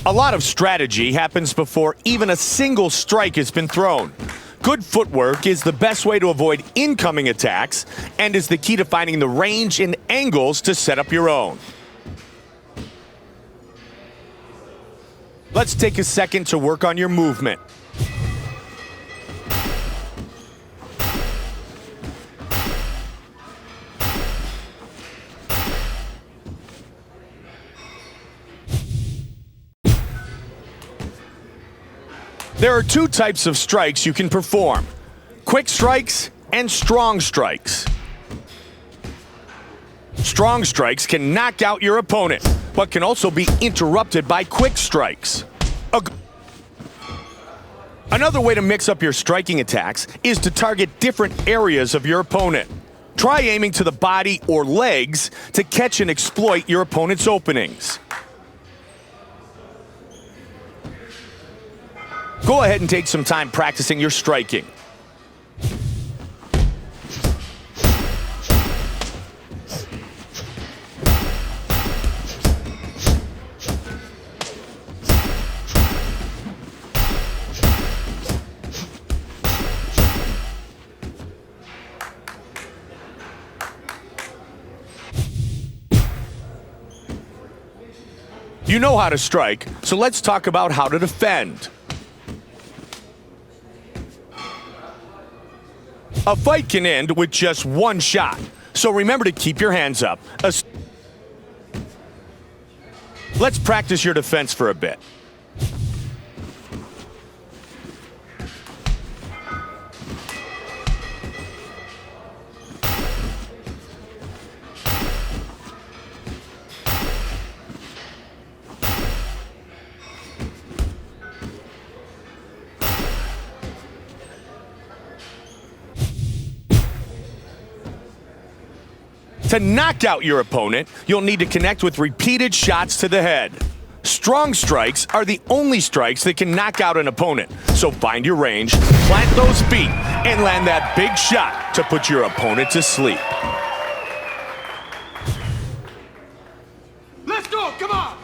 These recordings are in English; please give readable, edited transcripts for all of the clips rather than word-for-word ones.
A lot of strategy happens before even a single strike has been thrown. Good footwork is the best way to avoid incoming attacks and is the key to finding the range and angles to set up your own. Let's take a second to work on your movement. There are two types of strikes you can perform: quick strikes and strong strikes. Strong strikes can knock out your opponent, but can also be interrupted by quick strikes. Another way to mix up your striking attacks is to target different areas of your opponent. Try aiming to the body or legs to catch and exploit your opponent's openings. Go ahead and take some time practicing your striking. You know how to strike, so let's talk about how to defend. A fight can end with just one shot, so remember to keep your hands up. Let's practice your defense for a bit. To knock out your opponent, you'll need to connect with repeated shots to the head. Strong strikes are the only strikes that can knock out an opponent, so find your range, plant those feet, and land that big shot to put your opponent to sleep. Let's go, come on!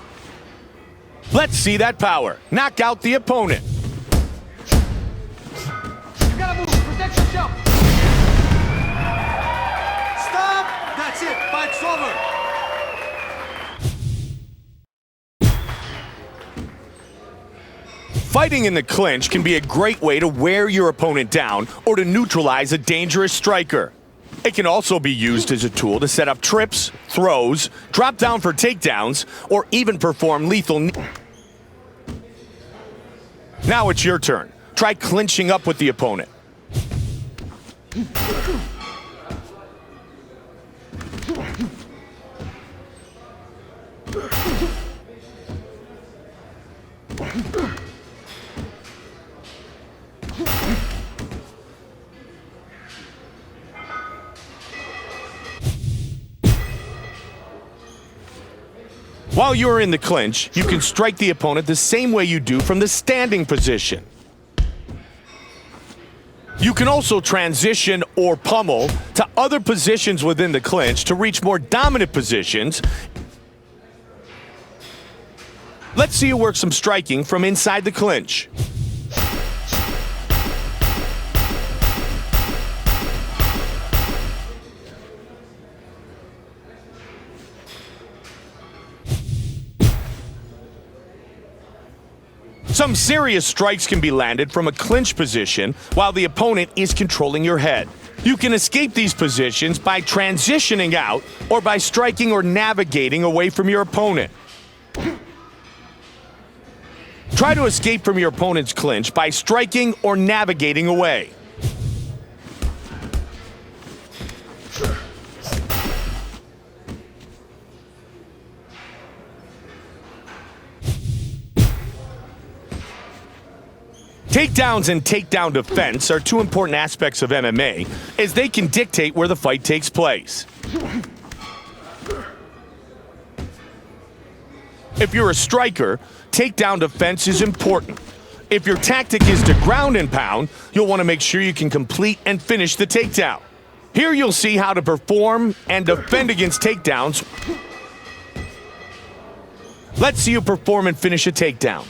Let's see that power. Knock out the opponent. You gotta move, protect yourself! Stop! That's it, fight's over! Fighting in the clinch can be a great way to wear your opponent down or to neutralize a dangerous striker. It can also be used as a tool to set up trips, throws, drop down for takedowns, or even perform lethal. Now it's your turn. Try clinching up with the opponent. While you're in the clinch, you can strike the opponent the same way you do from the standing position. You can also transition or pummel to other positions within the clinch to reach more dominant positions. Let's see you work some striking from inside the clinch. Some serious strikes can be landed from a clinch position while the opponent is controlling your head. You can escape these positions by transitioning out or by striking or navigating away from your opponent. Try to escape from your opponent's clinch by striking or navigating away. Takedowns and takedown defense are two important aspects of MMA, as they can dictate where the fight takes place. If you're a striker, takedown defense is important. If your tactic is to ground and pound, you'll want to make sure you can complete and finish the takedown. Here you'll see how to perform and defend against takedowns. Let's see you perform and finish a takedown.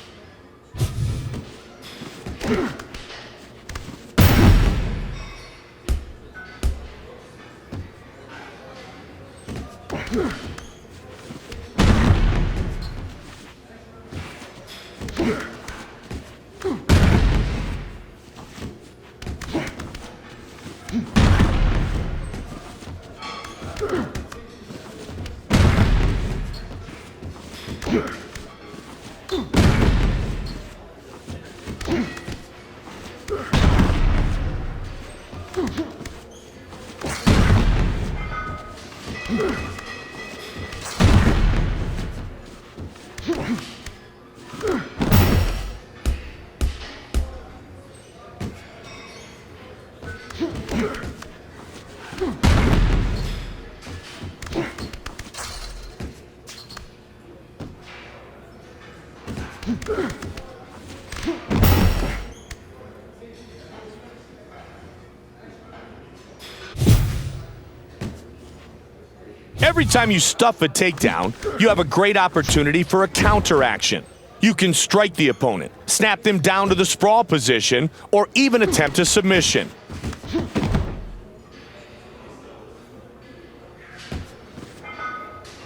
Every time you stuff a takedown, you have a great opportunity for a counter action. You can strike the opponent, snap them down to the sprawl position, or even attempt a submission.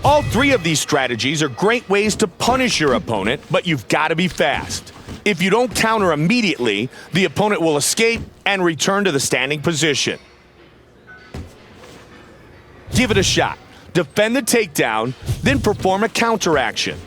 All three of these strategies are great ways to punish your opponent, but you've got to be fast. If you don't counter immediately, the opponent will escape and return to the standing position. Give it a shot. Defend the takedown, then perform a counter action.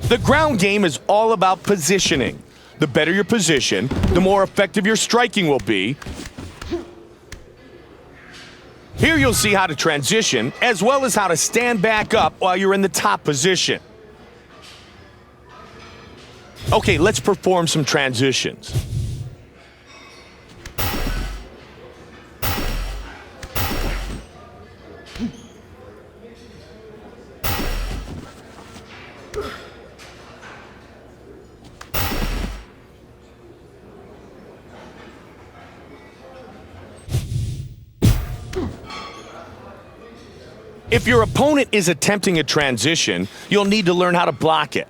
The ground game is all about positioning. The better your position, the more effective your striking will be. Here you'll see how to transition, as well as how to stand back up while you're in the top position. Okay, let's perform some transitions. If your opponent is attempting a transition, you'll need to learn how to block it.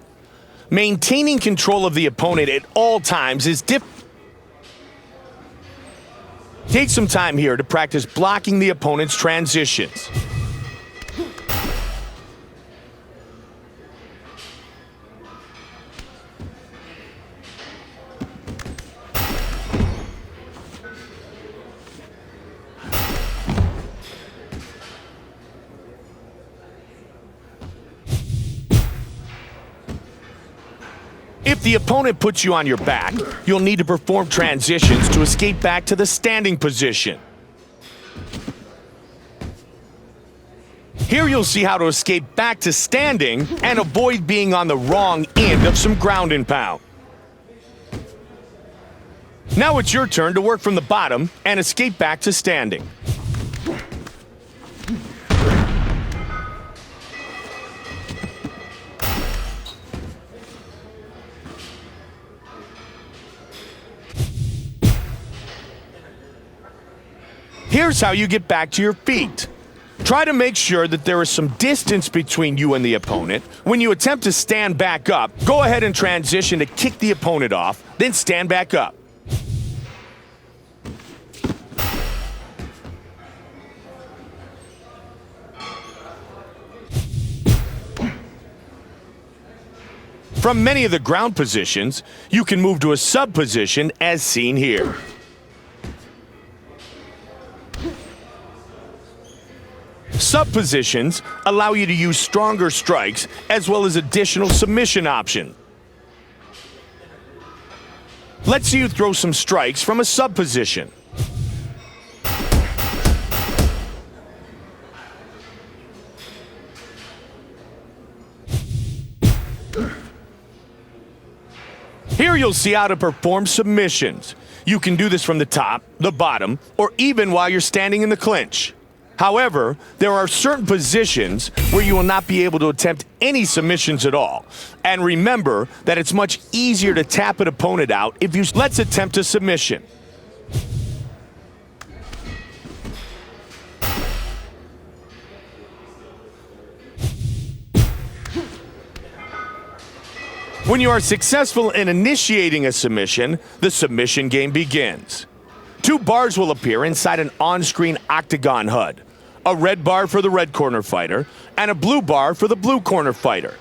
Maintaining control of the opponent at all times is difficult. Take some time here to practice blocking the opponent's transitions. If the opponent puts you on your back, you'll need to perform transitions to escape back to the standing position. Here you'll see how to escape back to standing and avoid being on the wrong end of some ground and pound. Now it's your turn to work from the bottom and escape back to standing. Here's how you get back to your feet. Try to make sure that there is some distance between you and the opponent. When you attempt to stand back up, go ahead and transition to kick the opponent off, then stand back up. From many of the ground positions, you can move to a sub position as seen here. Sub positions allow you to use stronger strikes as well as additional submission options. Let's see you throw some strikes from a sub position. Here you'll see how to perform submissions. You can do this from the top, the bottom, or even while you're standing in the clinch. However, there are certain positions where you will not be able to attempt any submissions at all. And remember that it's much easier to tap an opponent out if you... Let's attempt a submission. When you are successful in initiating a submission, the submission game begins. 2 bars will appear inside an on-screen Octagon HUD. A red bar for the red corner fighter, and a blue bar for the blue corner fighter.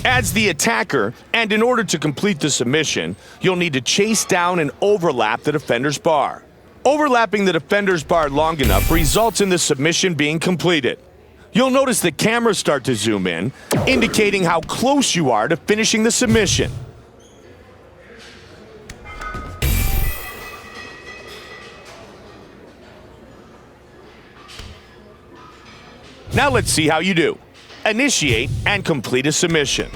As the attacker, and in order to complete the submission, you'll need to chase down and overlap the defender's bar. Overlapping the defender's bar long enough results in the submission being completed. You'll notice the cameras start to zoom in, indicating how close you are to finishing the submission. Now let's see how you do. Initiate and complete a submission.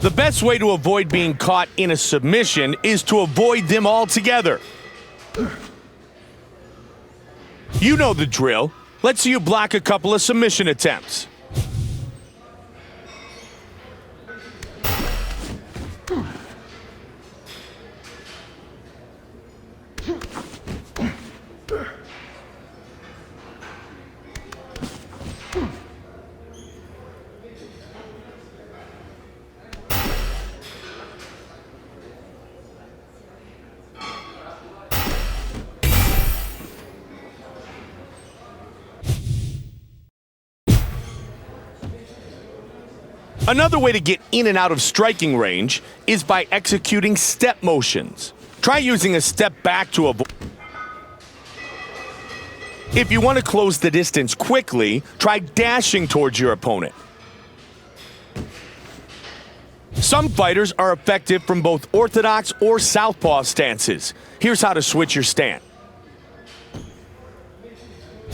The best way to avoid being caught in a submission is to avoid them altogether. You know the drill. Let's see you block a couple of submission attempts. Another way to get in and out of striking range is by executing step motions. Try using a step back to avoid. If you want to close the distance quickly, try dashing towards your opponent. Some fighters are effective from both orthodox or southpaw stances. Here's how to switch your stance.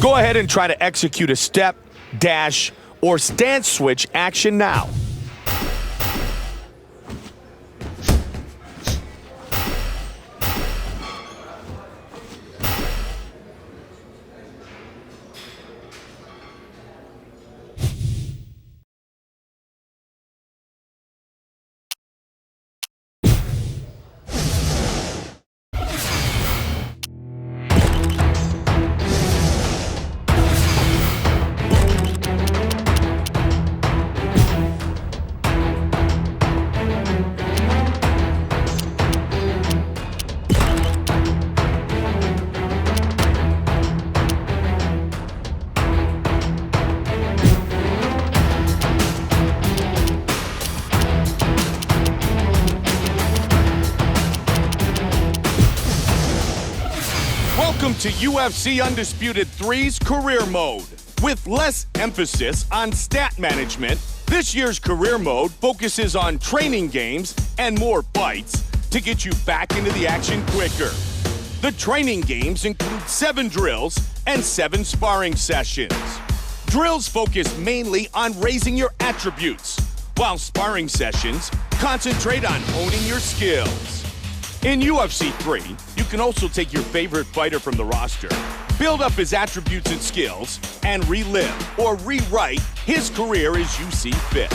Go ahead and try to execute a step, dash, or stance switch action now. Welcome to UFC Undisputed 3's Career Mode. With less emphasis on stat management, this year's Career Mode focuses on training games and more fights to get you back into the action quicker. The training games include 7 drills and 7 sparring sessions. Drills focus mainly on raising your attributes, while sparring sessions concentrate on honing your skills. In UFC 3, you can also take your favorite fighter from the roster, build up his attributes and skills, and relive or rewrite his career as you see fit.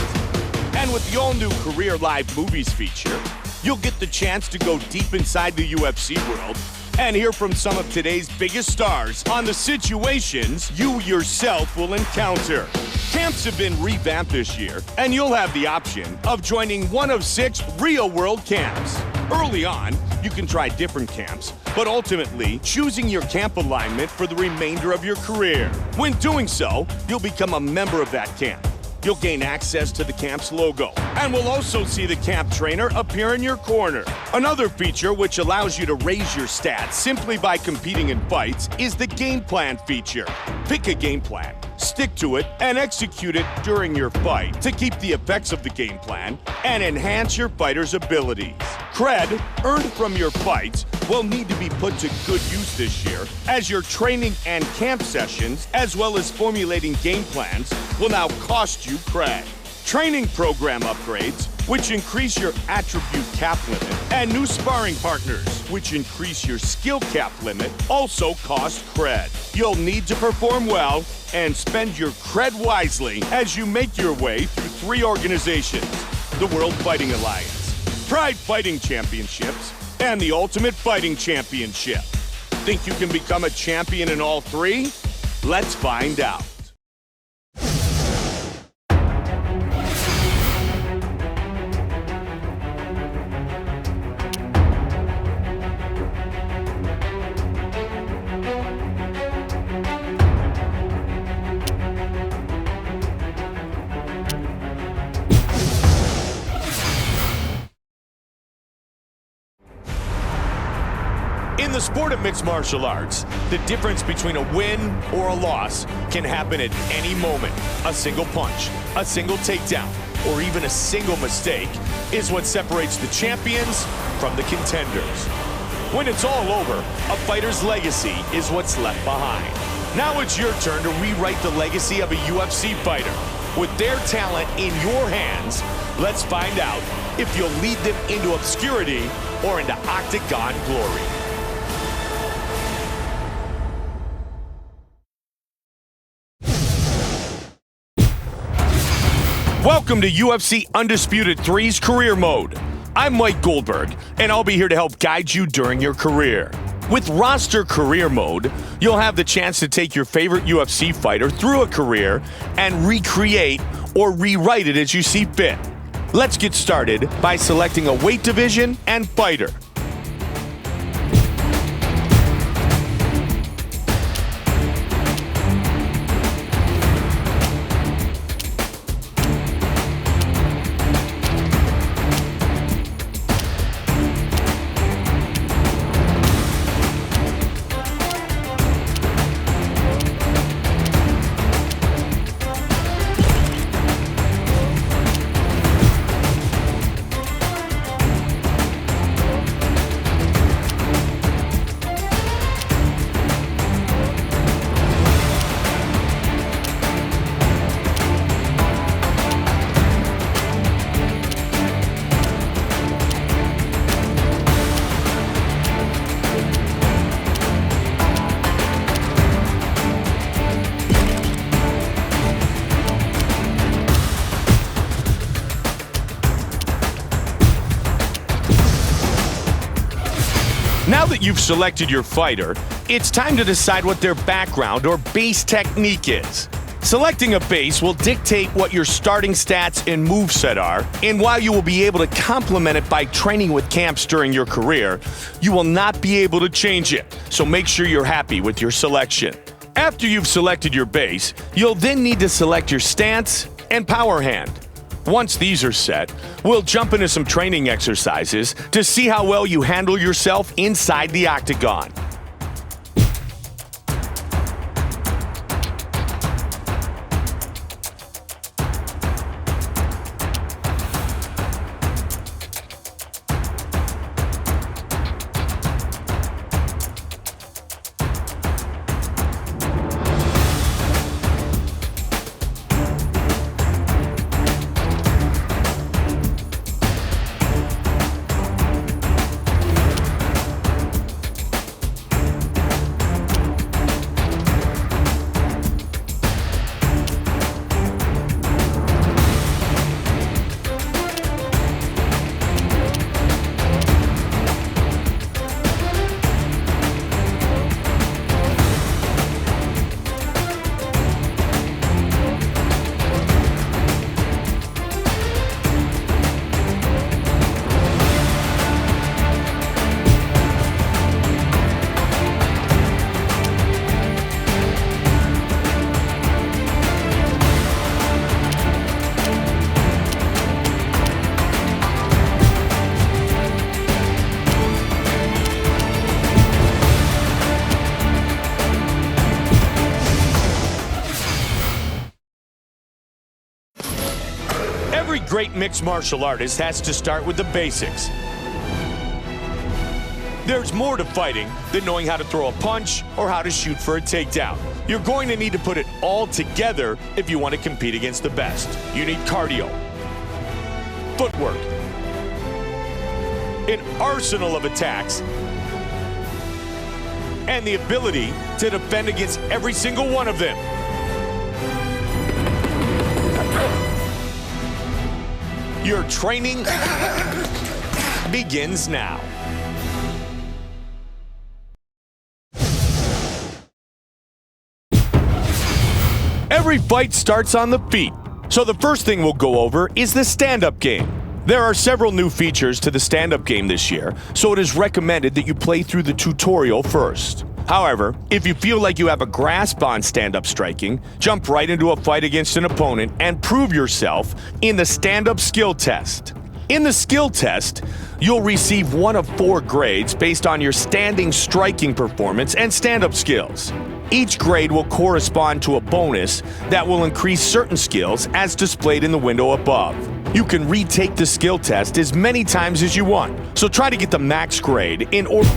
And with the all-new Career Live Movies feature, you'll get the chance to go deep inside the UFC world and hear from some of today's biggest stars on the situations you yourself will encounter. Camps have been revamped this year, and you'll have the option of joining one of 6 real-world camps. Early on, you can try different camps, but ultimately choosing your camp alignment for the remainder of your career. When doing so, you'll become a member of that camp. You'll gain access to the camp's logo, and we'll also see the camp trainer appear in your corner. Another feature which allows you to raise your stats simply by competing in fights is the game plan feature. Pick a game plan, stick to it, and execute it during your fight to keep the effects of the game plan and enhance your fighter's abilities. Cred earned from your fights will need to be put to good use this year, as your training and camp sessions, as well as formulating game plans, will now cost you cred. Training program upgrades, which increase your attribute cap limit, and new sparring partners, which increase your skill cap limit, also cost cred. You'll need to perform well and spend your cred wisely as you make your way through 3 organizations: the World Fighting Alliance, Pride Fighting Championships, and the Ultimate Fighting Championship. Think you can become a champion in all 3? Let's find out. In the sport of mixed martial arts, the difference between a win or a loss can happen at any moment. A single punch, a single takedown, or even a single mistake is what separates the champions from the contenders. When it's all over, a fighter's legacy is what's left behind. Now it's your turn to rewrite the legacy of a UFC fighter. With their talent in your hands, let's find out if you'll lead them into obscurity or into Octagon glory. Welcome to UFC Undisputed 3's Career Mode. I'm Mike Goldberg, and I'll be here to help guide you during your career. With Roster Career Mode, you'll have the chance to take your favorite UFC fighter through a career and recreate or rewrite it as you see fit. Let's get started by selecting a weight division and fighter. Now that you've selected your fighter, it's time to decide what their background or base technique is. Selecting a base will dictate what your starting stats and moveset are, and while you will be able to complement it by training with camps during your career, you will not be able to change it, so make sure you're happy with your selection. After you've selected your base, you'll then need to select your stance and power hand. Once these are set, we'll jump into some training exercises to see how well you handle yourself inside the octagon. great mixed martial artist has to start with the basics. There's more to fighting than knowing how to throw a punch or how to shoot for a takedown. You're going to need to put it all together if you want to compete against the best. You need cardio, footwork, an arsenal of attacks, and the ability to defend against every single one of them. Your training begins now. Every fight starts on the feet, so the first thing we'll go over is the stand-up game. There are several new features to the stand-up game this year, so it is recommended that you play through the tutorial first. However, if you feel like you have a grasp on stand-up striking, jump right into a fight against an opponent and prove yourself in the stand-up skill test. In the skill test, you'll receive one of 4 grades based on your standing striking performance and stand-up skills. Each grade will correspond to a bonus that will increase certain skills as displayed in the window above. You can retake the skill test as many times as you want, so try to get the max grade in order.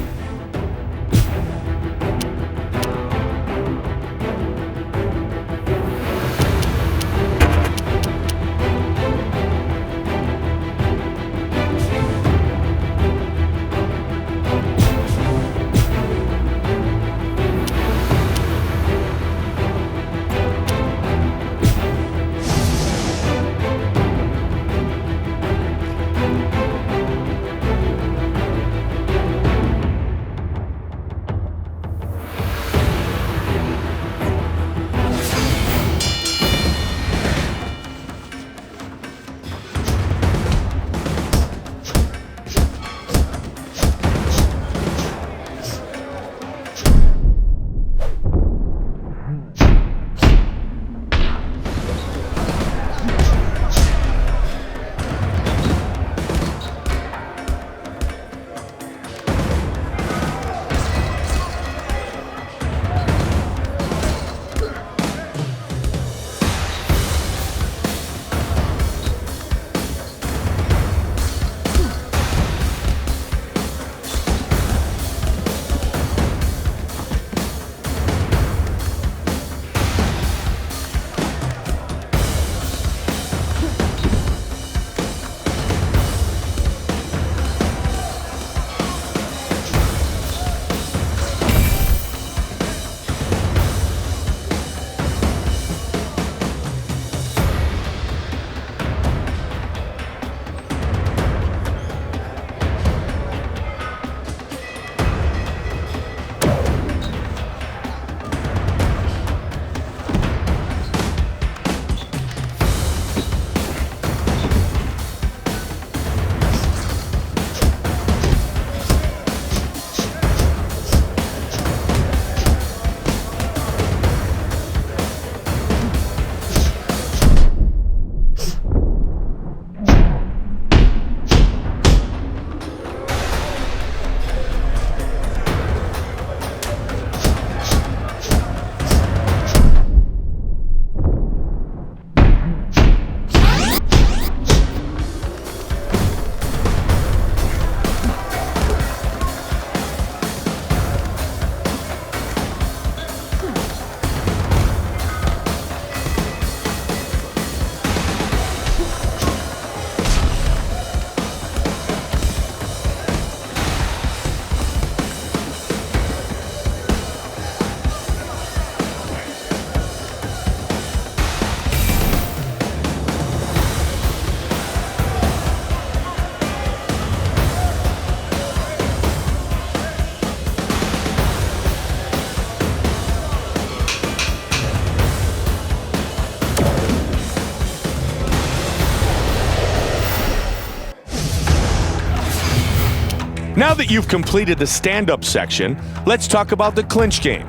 Now that you've completed the stand-up section, let's talk about the clinch game.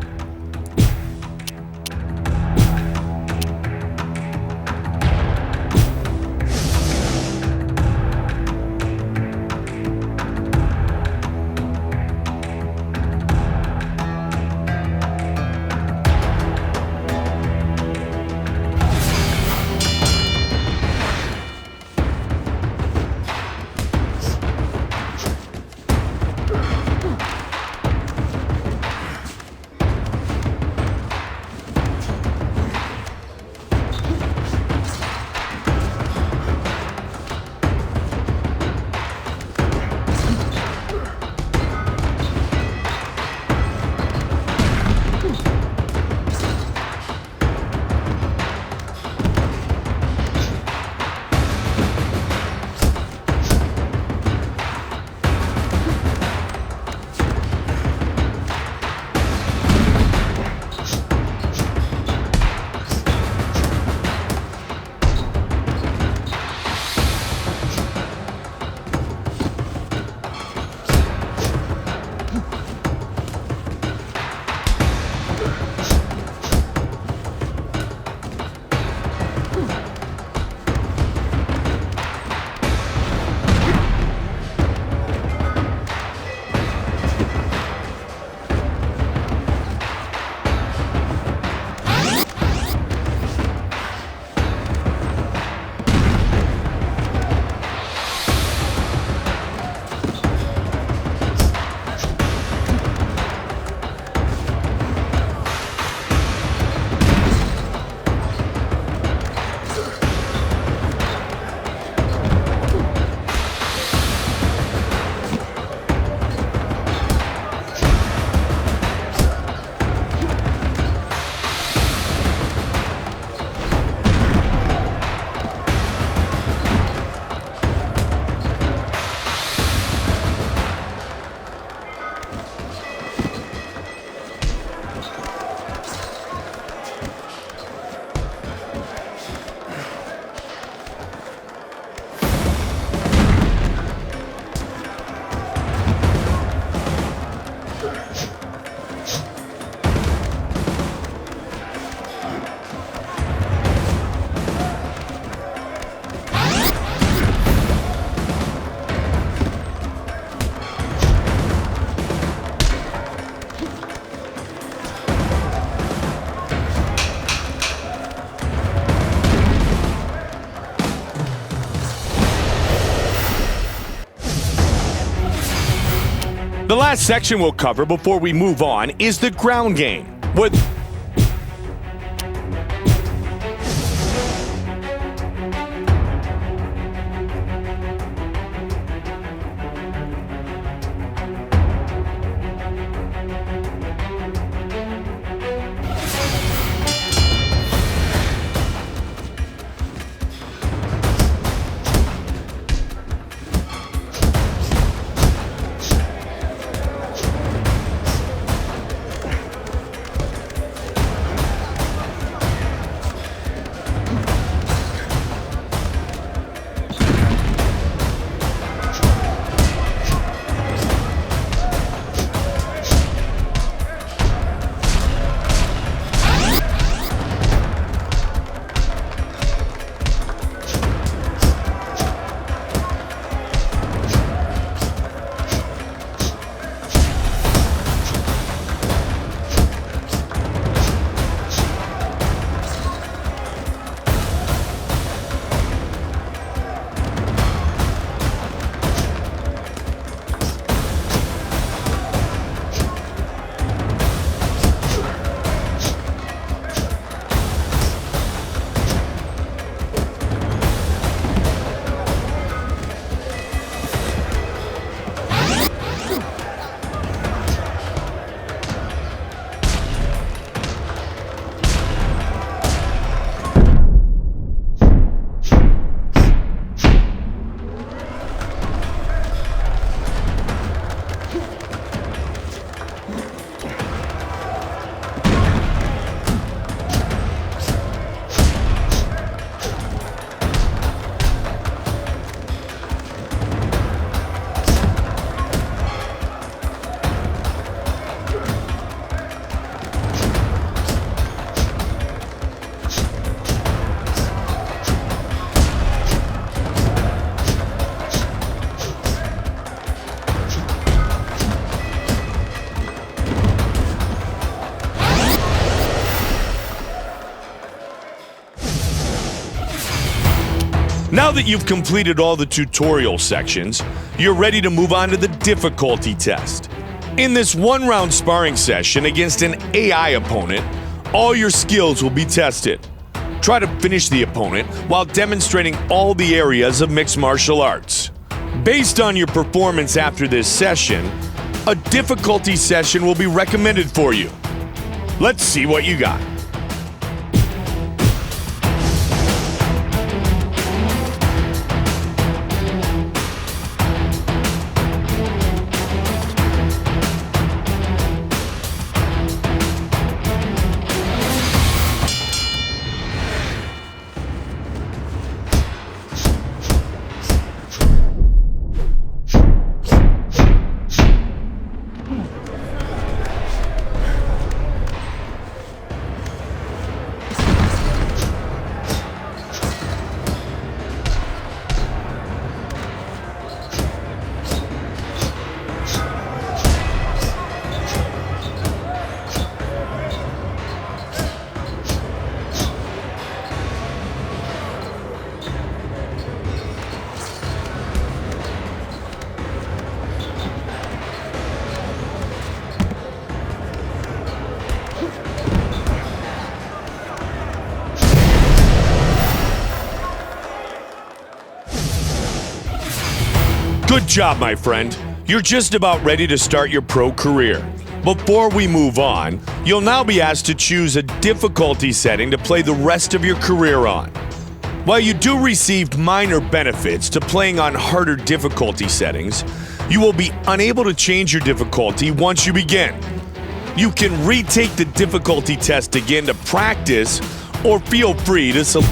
The last section we'll cover before we move on is the ground game. Now that you've completed all the tutorial sections, you're ready to move on to the difficulty test. In this one-round sparring session against an AI opponent, all your skills will be tested. Try to finish the opponent while demonstrating all the areas of mixed martial arts. Based on your performance after this session, a difficulty session will be recommended for you. Let's see what you got. Good job, my friend. You're just about ready to start your pro career. Before we move on, you'll now be asked to choose a difficulty setting to play the rest of your career on. While you do receive minor benefits to playing on harder difficulty settings, you will be unable to change your difficulty once you begin. You can retake the difficulty test again to practice, or feel free to select.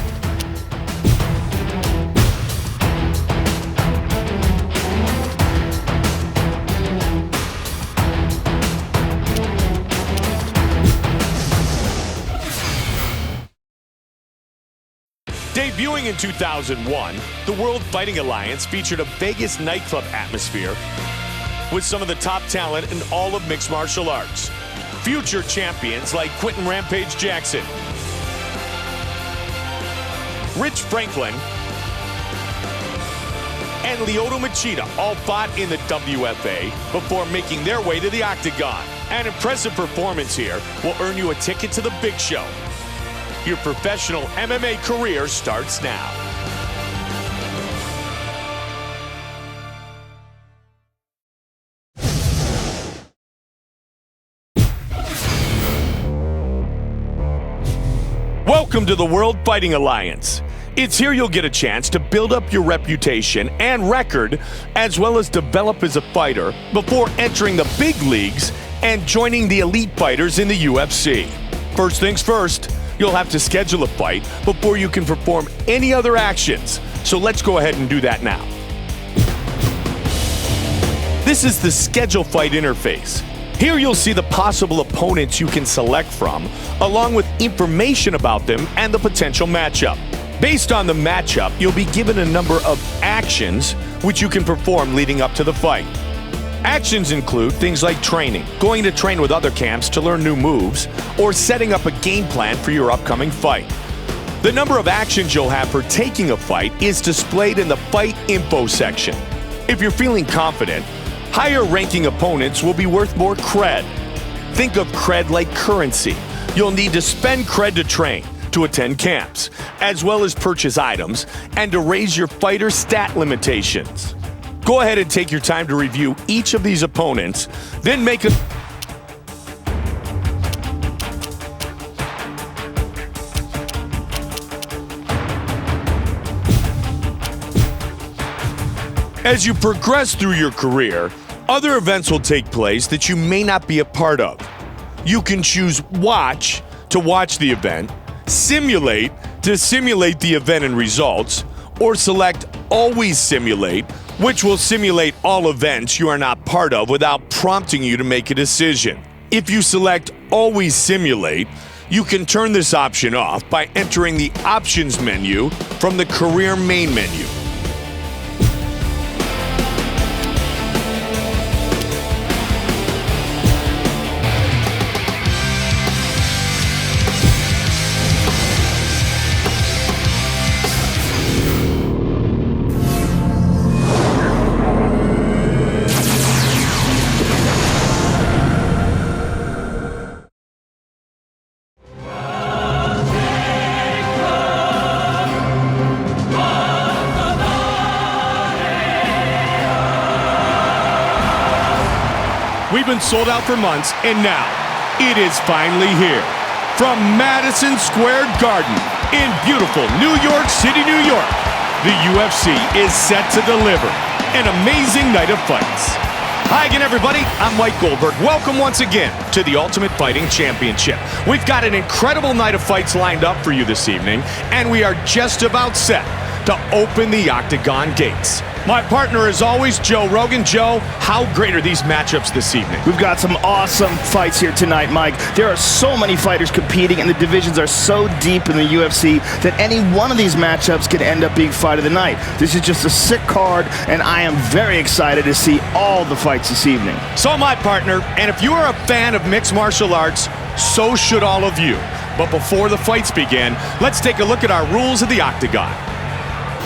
Debuting in 2001, the World Fighting Alliance featured a Vegas nightclub atmosphere with some of the top talent in all of mixed martial arts. Future champions like Quentin Rampage Jackson, Rich Franklin, and Lyoto Machida all fought in the WFA before making their way to the Octagon. An impressive performance here will earn you a ticket to the big show. Your professional MMA career starts now. Welcome to the World Fighting Alliance. It's here you'll get a chance to build up your reputation and record, as well as develop as a fighter before entering the big leagues and joining the elite fighters in the UFC. First things first, you'll have to schedule a fight before you can perform any other actions. So let's go ahead and do that now. This is the schedule fight interface. Here you'll see the possible opponents you can select from, along with information about them and the potential matchup. Based on the matchup, you'll be given a number of actions which you can perform leading up to the fight. Actions include things like training, going to train with other camps to learn new moves, or setting up a game plan for your upcoming fight. The number of actions you'll have for taking a fight is displayed in the fight info section. If you're feeling confident, higher-ranking opponents will be worth more cred. Think of cred like currency. You'll need to spend cred to train, to attend camps, as well as purchase items, and to raise your fighter stat limitations. Go ahead and take your time to review each of these opponents, then make a... As you progress through your career, other events will take place that you may not be a part of. You can choose Watch to watch the event, Simulate to simulate the event and results, or select Always Simulate, which will simulate all events you are not part of without prompting you to make a decision. If you select Always Simulate, you can turn this option off by entering the Options menu from the Career main menu. We've been sold out for months, and now it is finally here. From Madison Square Garden in beautiful New York City, New York, the UFC is set to deliver an amazing night of fights. Hi again, everybody. I'm Mike Goldberg. Welcome once again to the Ultimate Fighting Championship. We've got an incredible night of fights lined up for you this evening, and we are just about set to open the Octagon gates. My partner, as always, Joe Rogan. Joe, how great are these matchups this evening? We've got some awesome fights here tonight, Mike. There are so many fighters competing, and the divisions are so deep in the UFC that any one of these matchups could end up being fight of the night. This is just a sick card, and I am very excited to see all the fights this evening. So my partner, and if you are a fan of mixed martial arts, so should all of you. But before the fights begin, let's take a look at our rules of the Octagon.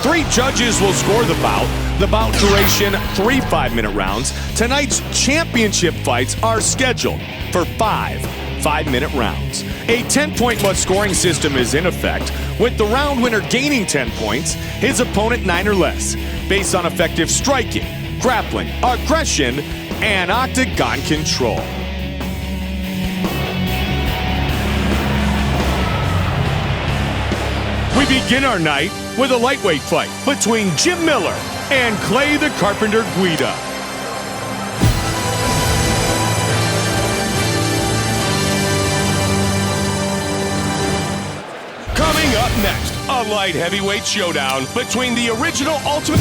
3 judges will score the bout. The bout duration, 3 5-minute rounds. Tonight's championship fights are scheduled for 5 5-minute rounds. A 10-point must scoring system is in effect, with the round winner gaining 10 points, his opponent 9 or less, based on effective striking, grappling, aggression, and octagon control. We begin our night with a lightweight fight between Jim Miller and Clay the Carpenter Guida. Coming up next, a light heavyweight showdown between the original Ultimate...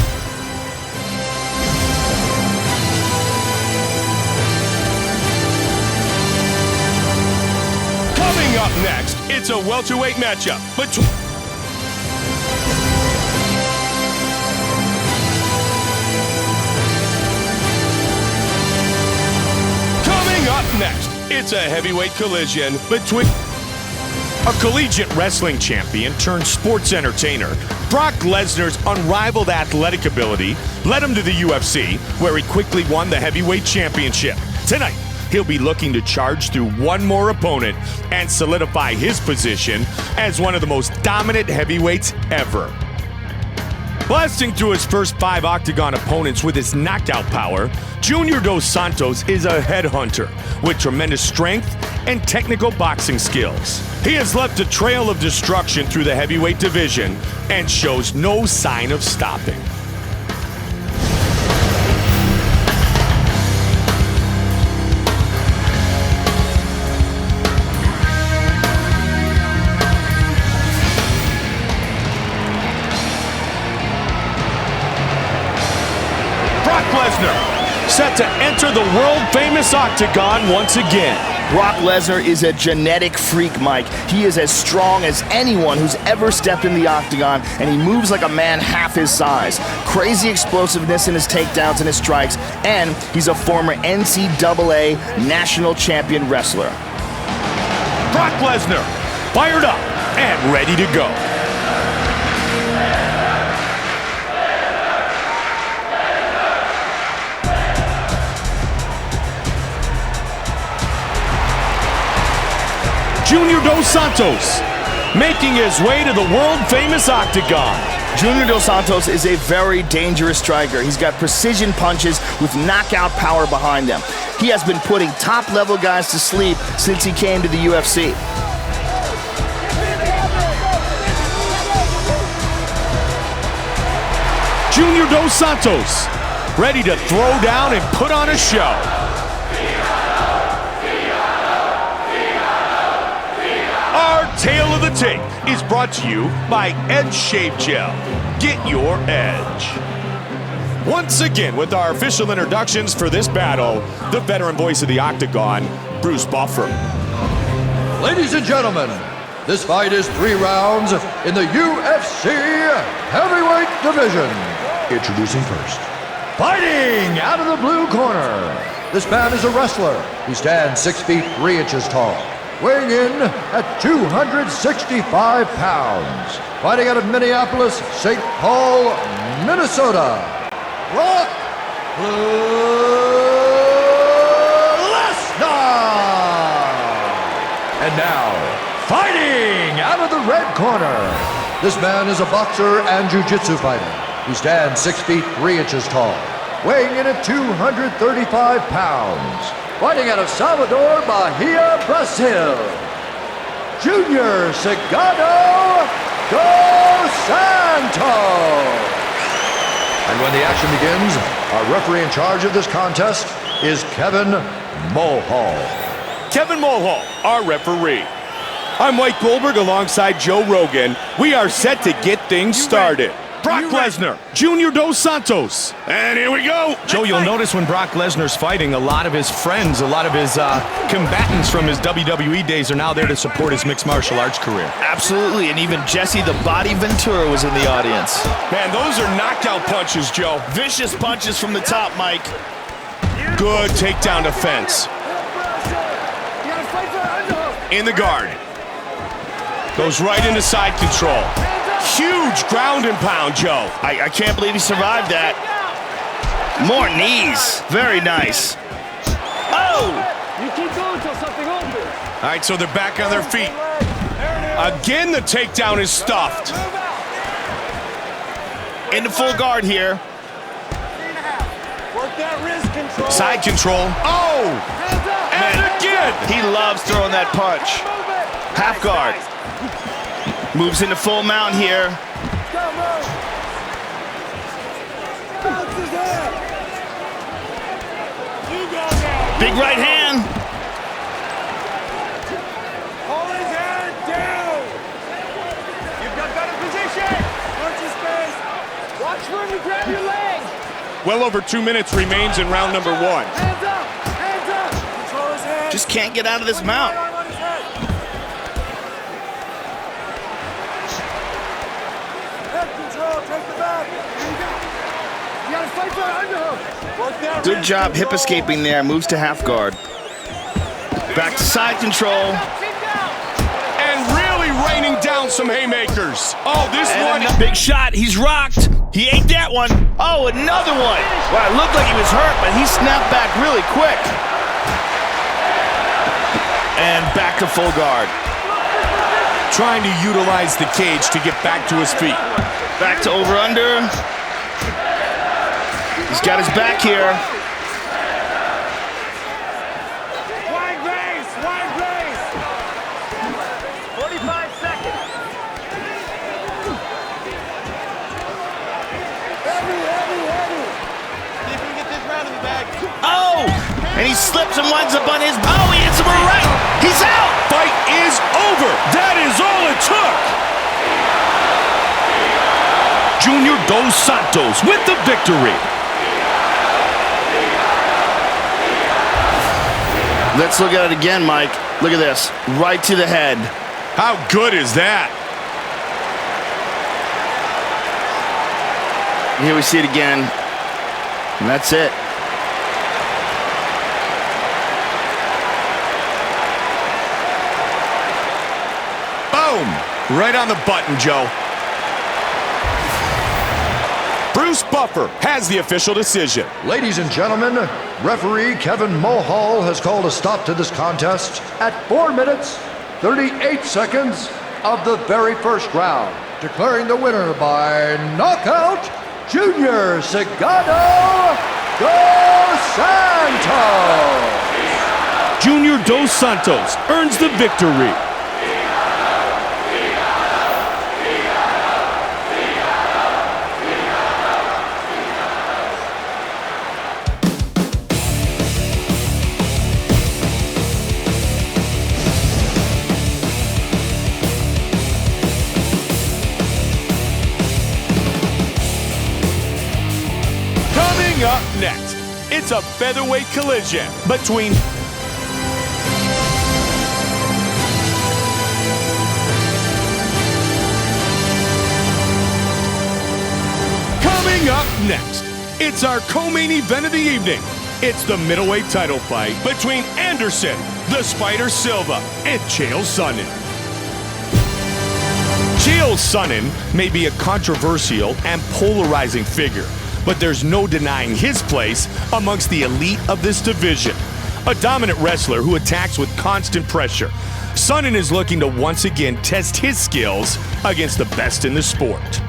Coming up next, it's a welterweight matchup between... Up next, it's a heavyweight collision between... A collegiate wrestling champion turned sports entertainer, Brock Lesnar's unrivaled athletic ability led him to the UFC, where he quickly won the heavyweight championship. Tonight, he'll be looking to charge through one more opponent and solidify his position as one of the most dominant heavyweights ever. Blasting through his first 5 Octagon opponents with his knockout power, Junior Dos Santos is a headhunter with tremendous strength and technical boxing skills. He has left a trail of destruction through the heavyweight division and shows no sign of stopping. Lesnar, set to enter the world-famous Octagon once again. Brock Lesnar is a genetic freak, Mike. He is as strong as anyone who's ever stepped in the Octagon, and he moves like a man half his size. Crazy explosiveness in his takedowns and his strikes, and he's a former NCAA national champion wrestler. Brock Lesnar, fired up and ready to go. Junior Dos Santos, making his way to the world-famous Octagon. Junior Dos Santos is a very dangerous striker. He's got precision punches with knockout power behind them. He has been putting top-level guys to sleep since he came to the UFC. Junior Dos Santos, ready to throw down and put on a show. Our Tale of the Tape is brought to you by Edge Shave Gel. Get your edge. Once again, with our official introductions for this battle, the veteran voice of the Octagon, Bruce Buffer. Ladies and gentlemen, this fight is 3 rounds in the UFC Heavyweight Division. Introducing first. Fighting out of the blue corner. This man is a wrestler. He stands 6 feet 3 inches tall, weighing in at 265 pounds. Fighting out of Minneapolis, St. Paul, Minnesota, Brock Lesnar. And now, fighting out of the red corner. This man is a boxer and jiu-jitsu fighter. He stands 6 feet 3 inches tall, weighing in at 235 pounds. Fighting out of Salvador, Bahia, Brazil, Junior Dos Santos. And when the action begins, our referee in charge of this contest is Kevin Mulhall. Kevin Mulhall, our referee. I'm Mike Goldberg alongside Joe Rogan. We are set to get things started. Brock Lesnar, Junior Dos Santos. And here we go. Joe, you'll notice when Brock Lesnar's fighting, a lot of his friends, a lot of his combatants from his WWE days are now there to support his mixed martial arts career. Absolutely, and even Jesse the Body Ventura was in the audience. Man, those are knockout punches, Joe. Vicious punches from the top, Mike. Good takedown defense. In the guard. Goes right into side control. Huge ground and pound, Joe. I can't believe he survived that. More knees. Very nice. Oh! You keep going till something opens. All right, so they're back on their feet. Again, the takedown is stuffed. Into full guard here. Work that wrist control. Side control. Oh! And again! He loves throwing that punch. Half guard. Moves into full mount here. Big right hand. Hold his hand down. You've got better position. Watch your space. Watch when you grab your leg. Well over 2 minutes remains in round number 1. Hands up. Hands up. Control his hand. Just can't get out of this mount. Good job hip escaping there. Moves to half guard. Back to side control. And really raining down some haymakers. Oh, this one. Big shot. He's rocked. He ate that one. Oh, another one. Wow, it looked like he was hurt, but he snapped back really quick. And back to full guard. Trying to utilize the cage to get back to his feet. Back to over-under. He's got his back here. Wide race, wide race. 45 seconds. Heavy. See if we can get this round in the bag. Oh! And he slips and winds up on his... Oh, he hits him right. He's out! Fight is over. That is all it took. Junior Dos Santos with the victory. Let's look at it again, Mike. Look at this. Right to the head. How good is that? Here we see it again. And that's it. Boom! Right on the button, Joe. Bruce Buffer has the official decision. Ladies and gentlemen, referee Kevin Mulhall has called a stop to this contest at 4 minutes, 38 seconds of the very first round, declaring the winner by knockout, Junior Cigano Dos Santos. Junior Dos Santos earns the victory. Up next, it's a featherweight collision between Coming up next, it's our co-main event of the evening. It's the middleweight title fight between Anderson, the Spider Silva, and Chael Sonnen. Chael Sonnen may be a controversial and polarizing figure, but there's no denying his place amongst the elite of this division. A dominant wrestler who attacks with constant pressure, Sonnen is looking to once again test his skills against the best in the sport.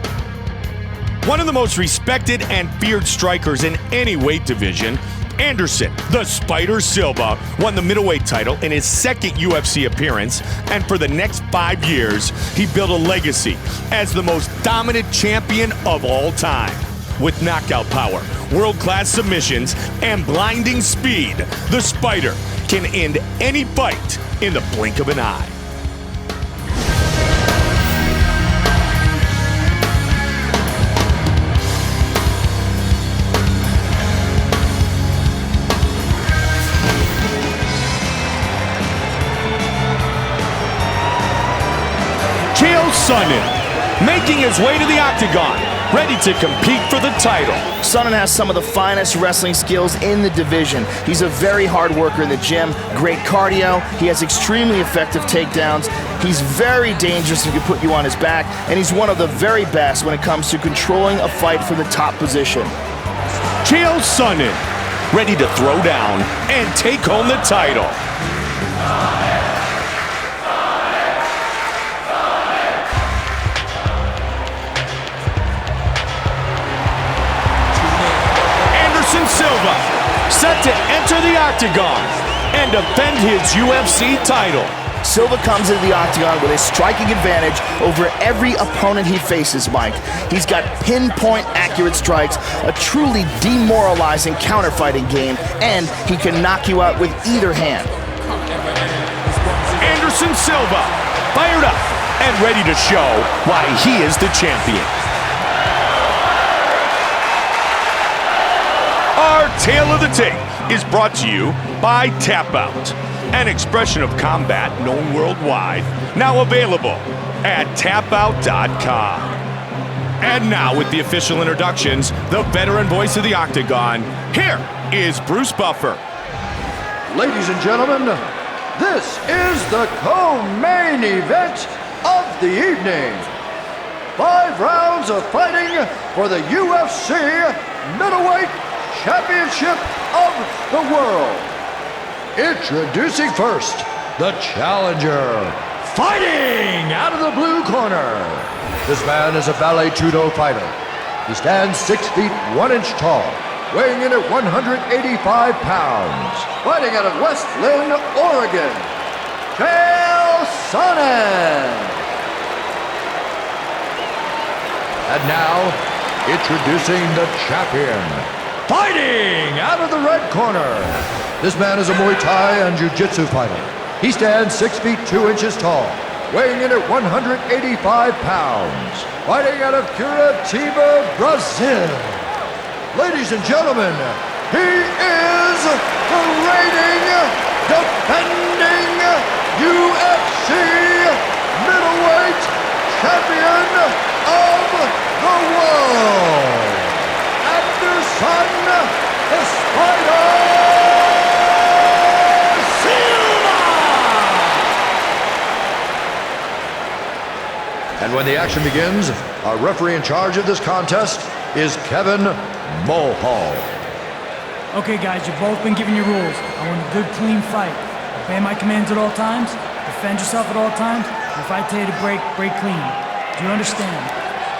One of the most respected and feared strikers in any weight division, Anderson, the Spider Silva, won the middleweight title in his second UFC appearance, and for the next 5 years, he built a legacy as the most dominant champion of all time. With knockout power, world-class submissions, and blinding speed, the Spider can end any fight in the blink of an eye. Chael Sonnen, making his way to the Octagon, ready to compete for the title. Sonnen has some of the finest wrestling skills in the division. He's a very hard worker in the gym, great cardio, he has extremely effective takedowns, he's very dangerous if he can put you on his back, and he's one of the very best when it comes to controlling a fight from the top position. Chael Sonnen, ready to throw down and take home the title. Silva, set to enter the Octagon and defend his UFC title. Silva comes into the Octagon with a striking advantage over every opponent he faces, Mike. He's got pinpoint accurate strikes, a truly demoralizing counterfighting game, and he can knock you out with either hand. Anderson Silva, fired up and ready to show why he is the champion. Our Tale of the Tape is brought to you by Tap Out, an expression of combat known worldwide, now available at tapout.com. And now with the official introductions, the veteran voice of the Octagon, here is Bruce Buffer. Ladies and gentlemen, this is the co-main event of the evening. 5 rounds of fighting for the UFC Middleweight Championship of the World. Introducing first, the challenger, fighting out of the blue corner. This man is a ballet judo fighter. He stands 6 feet 1 inch tall, weighing in at 185 pounds. Fighting out of West Lynn, Oregon, Chael Sonnen. And now, introducing the champion, fighting out of the red corner. This man is a Muay Thai and Jiu-Jitsu fighter. He stands 6 feet 2 inches tall, weighing in at 185 pounds. Fighting out of Curitiba, Brazil. Ladies and gentlemen, he is the reigning, defending UFC middleweight champion of the world, Anderson the Spider Silva! And when the action begins, our referee in charge of this contest is Kevin Mulhall. Okay, guys, you've both been given your rules. I want a good, clean fight. Obey my commands at all times, defend yourself at all times, and if I tell you to break, break clean. Do you understand?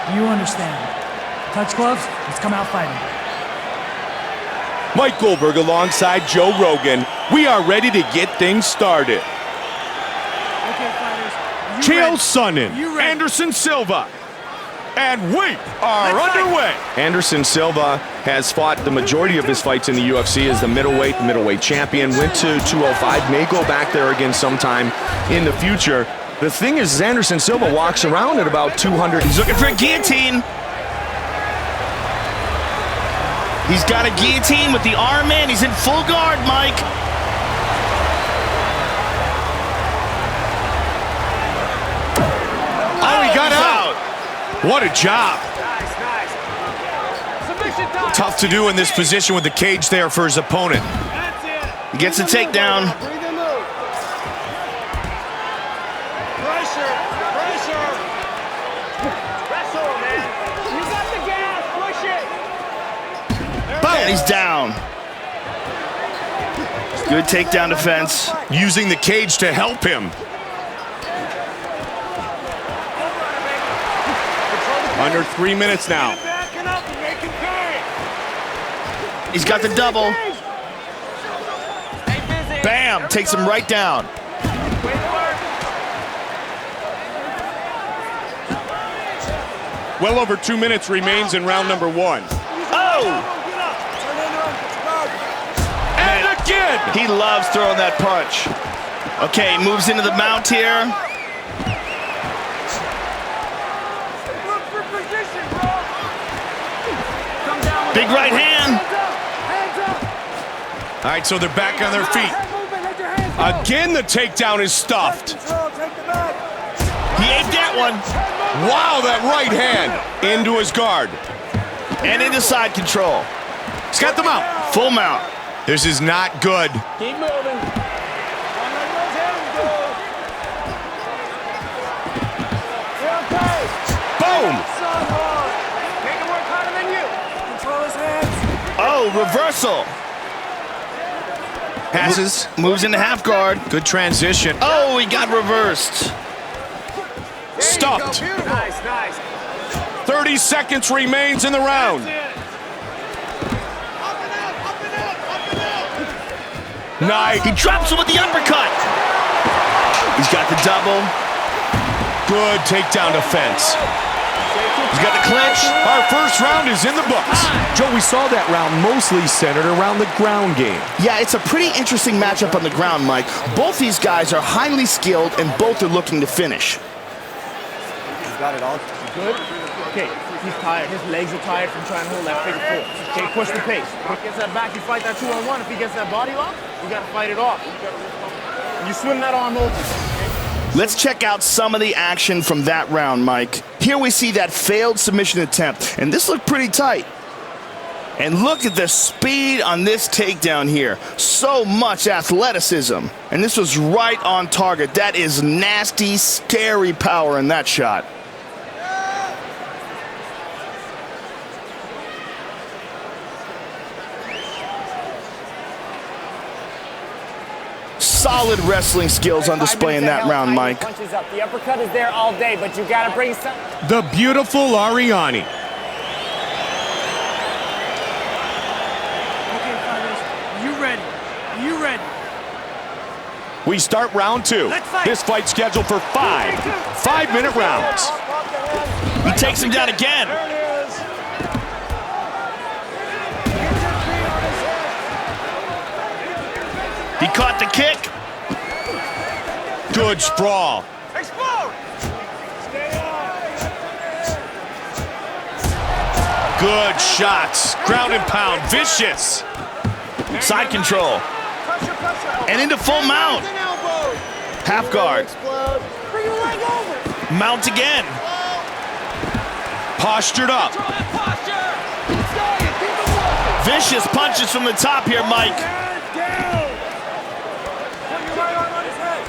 Do you understand? Touch gloves, let's come out fighting. Mike Goldberg alongside Joe Rogan. We are ready to get things started. Okay, fighters. Chael Sonnen, You ready? Anderson Silva. And we are underway. Anderson Silva has fought the majority of his fights in the UFC as the middleweight champion. Went to 205, may go back there again sometime in the future. The thing is, Anderson Silva walks around at about 200. He's looking for a guillotine. He's got a guillotine with the arm in. He's in full guard, Mike. Oh, he got out. What a job. Nice, nice. Submission time. Tough to do in this position with the cage there for his opponent. That's it. He gets a takedown. Breathe and move. Pressure, pressure. Wrestle, man. You got the gas. Push it. And he's down. Good takedown defense. Using the cage to help him. Under 3 minutes now. Backing up and making pay. He's got the double. Stay busy. Bam! Takes him right down. Way to work. Well over 2 minutes remains in round number 1. Oh! Get up. Turn into him. Guard. And again! He loves throwing that punch. Okay, moves into the mount here. Look for position, bro. Come down with Big right hand. Hands up. All right, so they're back on their feet. Head movement, let your hands go. Again, the takedown is stuffed. Control, take the back. He ate that one. Wow, that right hand into his guard. And into side control. He's got them out. Full mount. This is not good. Keep moving. Don't let those hands go. You're okay. Boom! Son, hard. Make him work harder than you. Control his hands. Oh, reversal. Passes. Moves into half guard. Good transition. Oh, he got reversed. Stuffed. Nice, nice. 30 seconds remains in the round. That's it. Up and out, up and out, up and out. Nice. He drops him with the uppercut. He's got the double. Good takedown defense. He's got the clinch. Our first round is in the books. Joe, we saw that round mostly centered around the ground game. Yeah, it's a pretty interesting matchup on the ground, Mike. Both these guys are highly skilled and both are looking to finish. Got it all. Good? Okay, he's tired. His legs are tired from trying to hold that figure four. Okay, push the pace. If he gets that back, you fight that 2-on-1. If he gets that body lock, you gotta fight it off. You swim that arm over. Let's check out some of the action from that round, Mike. Here we see that failed submission attempt, and this looked pretty tight. And look at the speed on this takedown here. So much athleticism. And this was right on target. That is nasty, scary power in that shot. Solid wrestling skills on display in that round, Mike. Punches up. The uppercut is there all day, but you gotta bring some. The beautiful Ariani. Okay, fighters, are you ready? Are you ready? We start round 2. This fight's scheduled for 5 5-minute rounds. He takes him down again. There it is. He caught the kick. Good sprawl. Explode. Stay up. Good shots. Ground and pound. Vicious. Side control. And into full mount. Half guard. Bring your leg over. Mount again. Postured up. Vicious punches from the top here, Mike. Head down. Put your right arm on his head.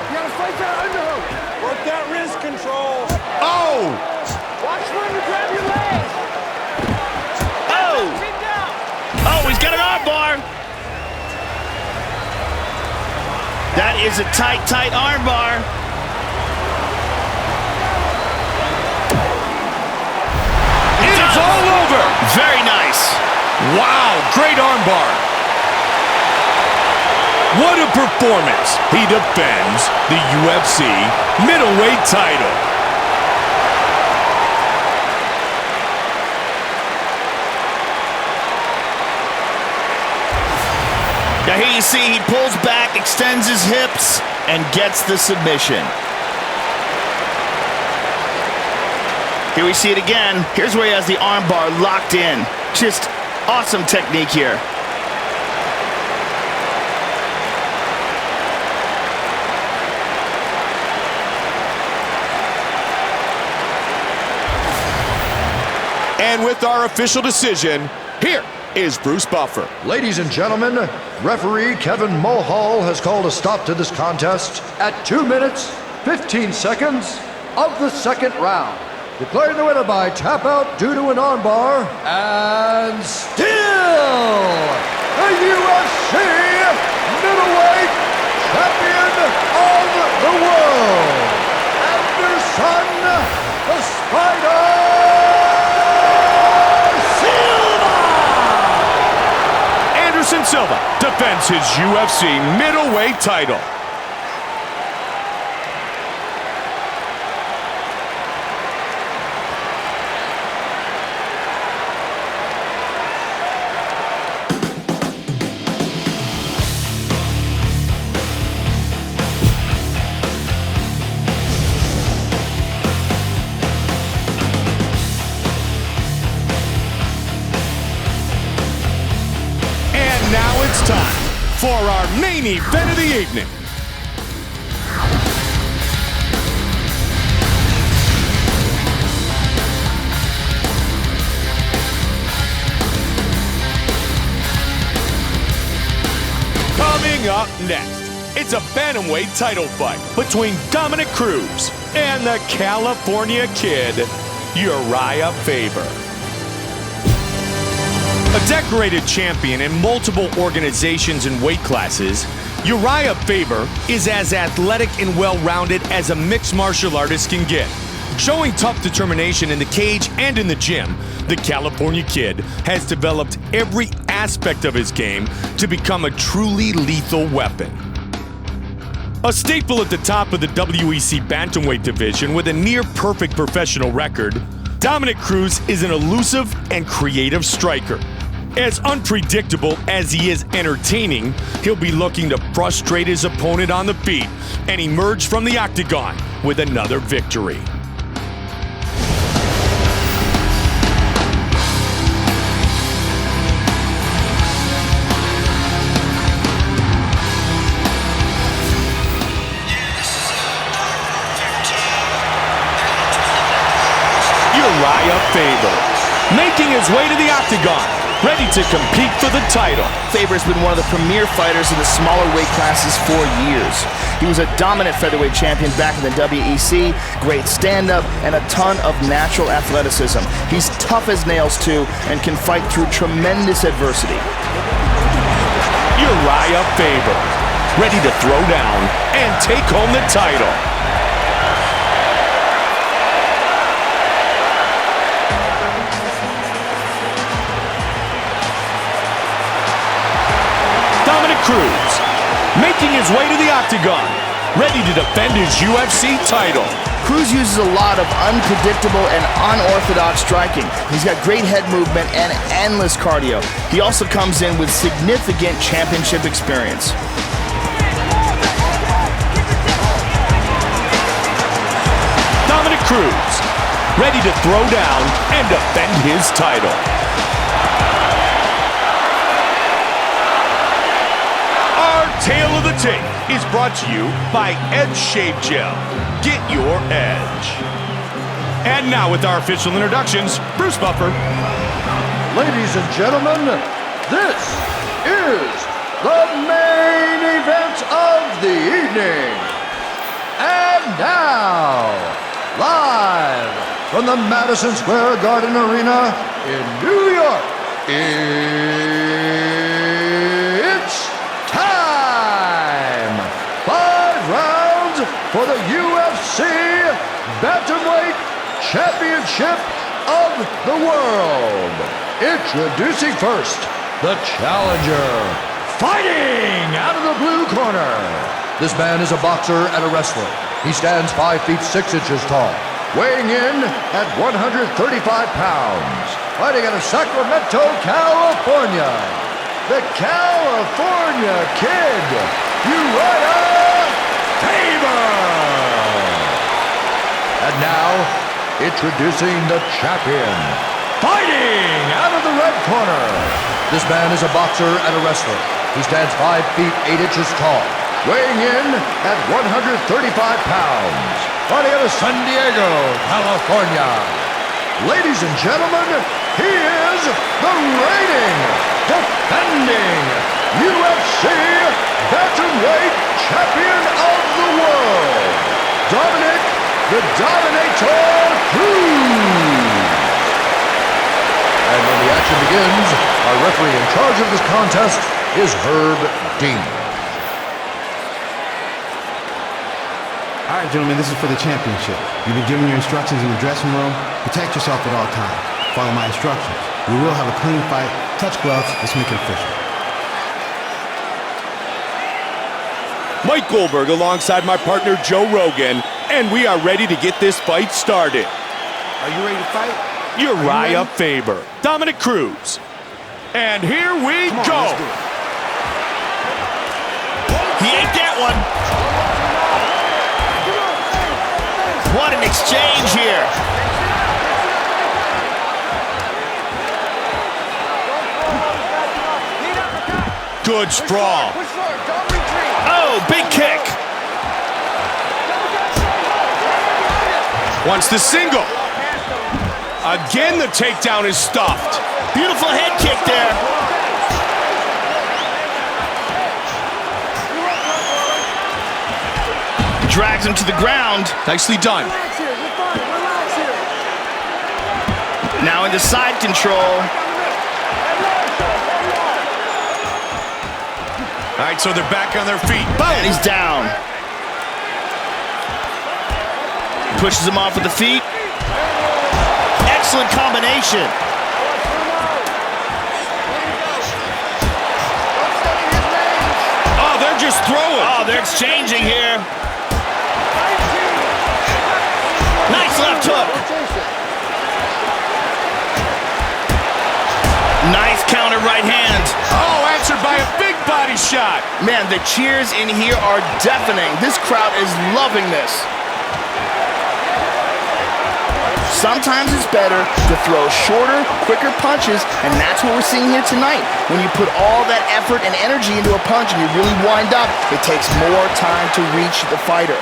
You gotta fight that underhook. Work that wrist control. Oh! Watch when you grab your leg. Oh! Keep down. Oh, he's got an arm bar. That is a tight, tight arm bar. It's all over! Very nice. Wow, great armbar. What a performance. He defends the UFC middleweight title. Now here you see he pulls back, extends his hips, and gets the submission. Here we see it again. Here's where he has the armbar locked in. Just awesome technique here. And with our official decision, here is Bruce Buffer. Ladies and gentlemen, referee Kevin Mulhall has called a stop to this contest at 2 minutes, 15 seconds of the second round. Declaring the winner by tap out due to an armbar, and still the UFC middleweight champion of the world, Anderson the Spider Silva! Anderson Silva defends his UFC middleweight title. Now it's time for our main event of the evening. Coming up next, it's a bantamweight title fight between Dominic Cruz and the California Kid, Uriah Faber. A decorated champion in multiple organizations and weight classes, Uriah Faber is as athletic and well-rounded as a mixed martial artist can get. Showing tough determination in the cage and in the gym, the California Kid has developed every aspect of his game to become a truly lethal weapon. A staple at the top of the WEC bantamweight division with a near-perfect professional record, Dominic Cruz is an elusive and creative striker. As unpredictable as he is entertaining, he'll be looking to frustrate his opponent on the feet and emerge from the Octagon with another victory. Uriah Faber. Making his way to the Octagon, ready to compete for the title. Faber's been one of the premier fighters in the smaller weight classes for years. He was a dominant featherweight champion back in the WEC, great stand-up, and a ton of natural athleticism. He's tough as nails too, and can fight through tremendous adversity. Uriah Faber, ready to throw down and take home the title. Cruz, making his way to the Octagon, ready to defend his UFC title. Cruz uses a lot of unpredictable and unorthodox striking. He's got great head movement and endless cardio. He also comes in with significant championship experience. Dominic Cruz, ready to throw down and defend his title. Tale of the Tape is brought to you by Edge Shave Gel. Get your edge. And now with our official introductions, Bruce Buffer. Ladies and gentlemen, this is the main event of the evening. And now, live from the Madison Square Garden Arena in New York, it's time! 5 rounds for the UFC Bantamweight Championship of the World. Introducing first, the challenger, fighting out of the blue corner. This man is a boxer and a wrestler. He stands 5 feet 6 inches tall, weighing in at 135 pounds. Fighting out of Sacramento, California, the California Kid, Uriah Faber. And now, introducing the champion, fighting out of the red corner. This man is a boxer and a wrestler. He stands 5 feet 8 inches tall, weighing in at 135 pounds. Fighting out of San Diego, California. Ladies and gentlemen, he is the reigning, defending UFC Bantamweight Champion of the World, Dominic the Dominator Cruz. And when the action begins, our referee in charge of this contest is Herb Dean. All right, gentlemen, this is for the championship. You've been given your instructions in the dressing room. Protect yourself at all times. Follow my instructions. We will have a clean fight. Touch gloves. Let's make it official. Mike Goldberg alongside my partner Joe Rogan, and we are ready to get this fight started. Are you ready to fight? Uriah Faber, Dominic Cruz. And here we go. He ate that one. What an exchange here. Good sprawl. Oh, big kick. Wants the single. Again, the takedown is stuffed. Beautiful head kick there. Drags him to the ground. Nicely done. Now into side control. All right, so they're back on their feet. Boom! And he's down. Pushes him off with the feet. Excellent combination. Oh, they're just throwing. Oh, they're exchanging here. Nice left hook. Nice counter right hand. Oh, answered by a big body shot. Man, the cheers in here are deafening. This crowd is loving this. Sometimes it's better to throw shorter, quicker punches, and that's what we're seeing here tonight. When you put all that effort and energy into a punch and you really wind up, it takes more time to reach the fighter.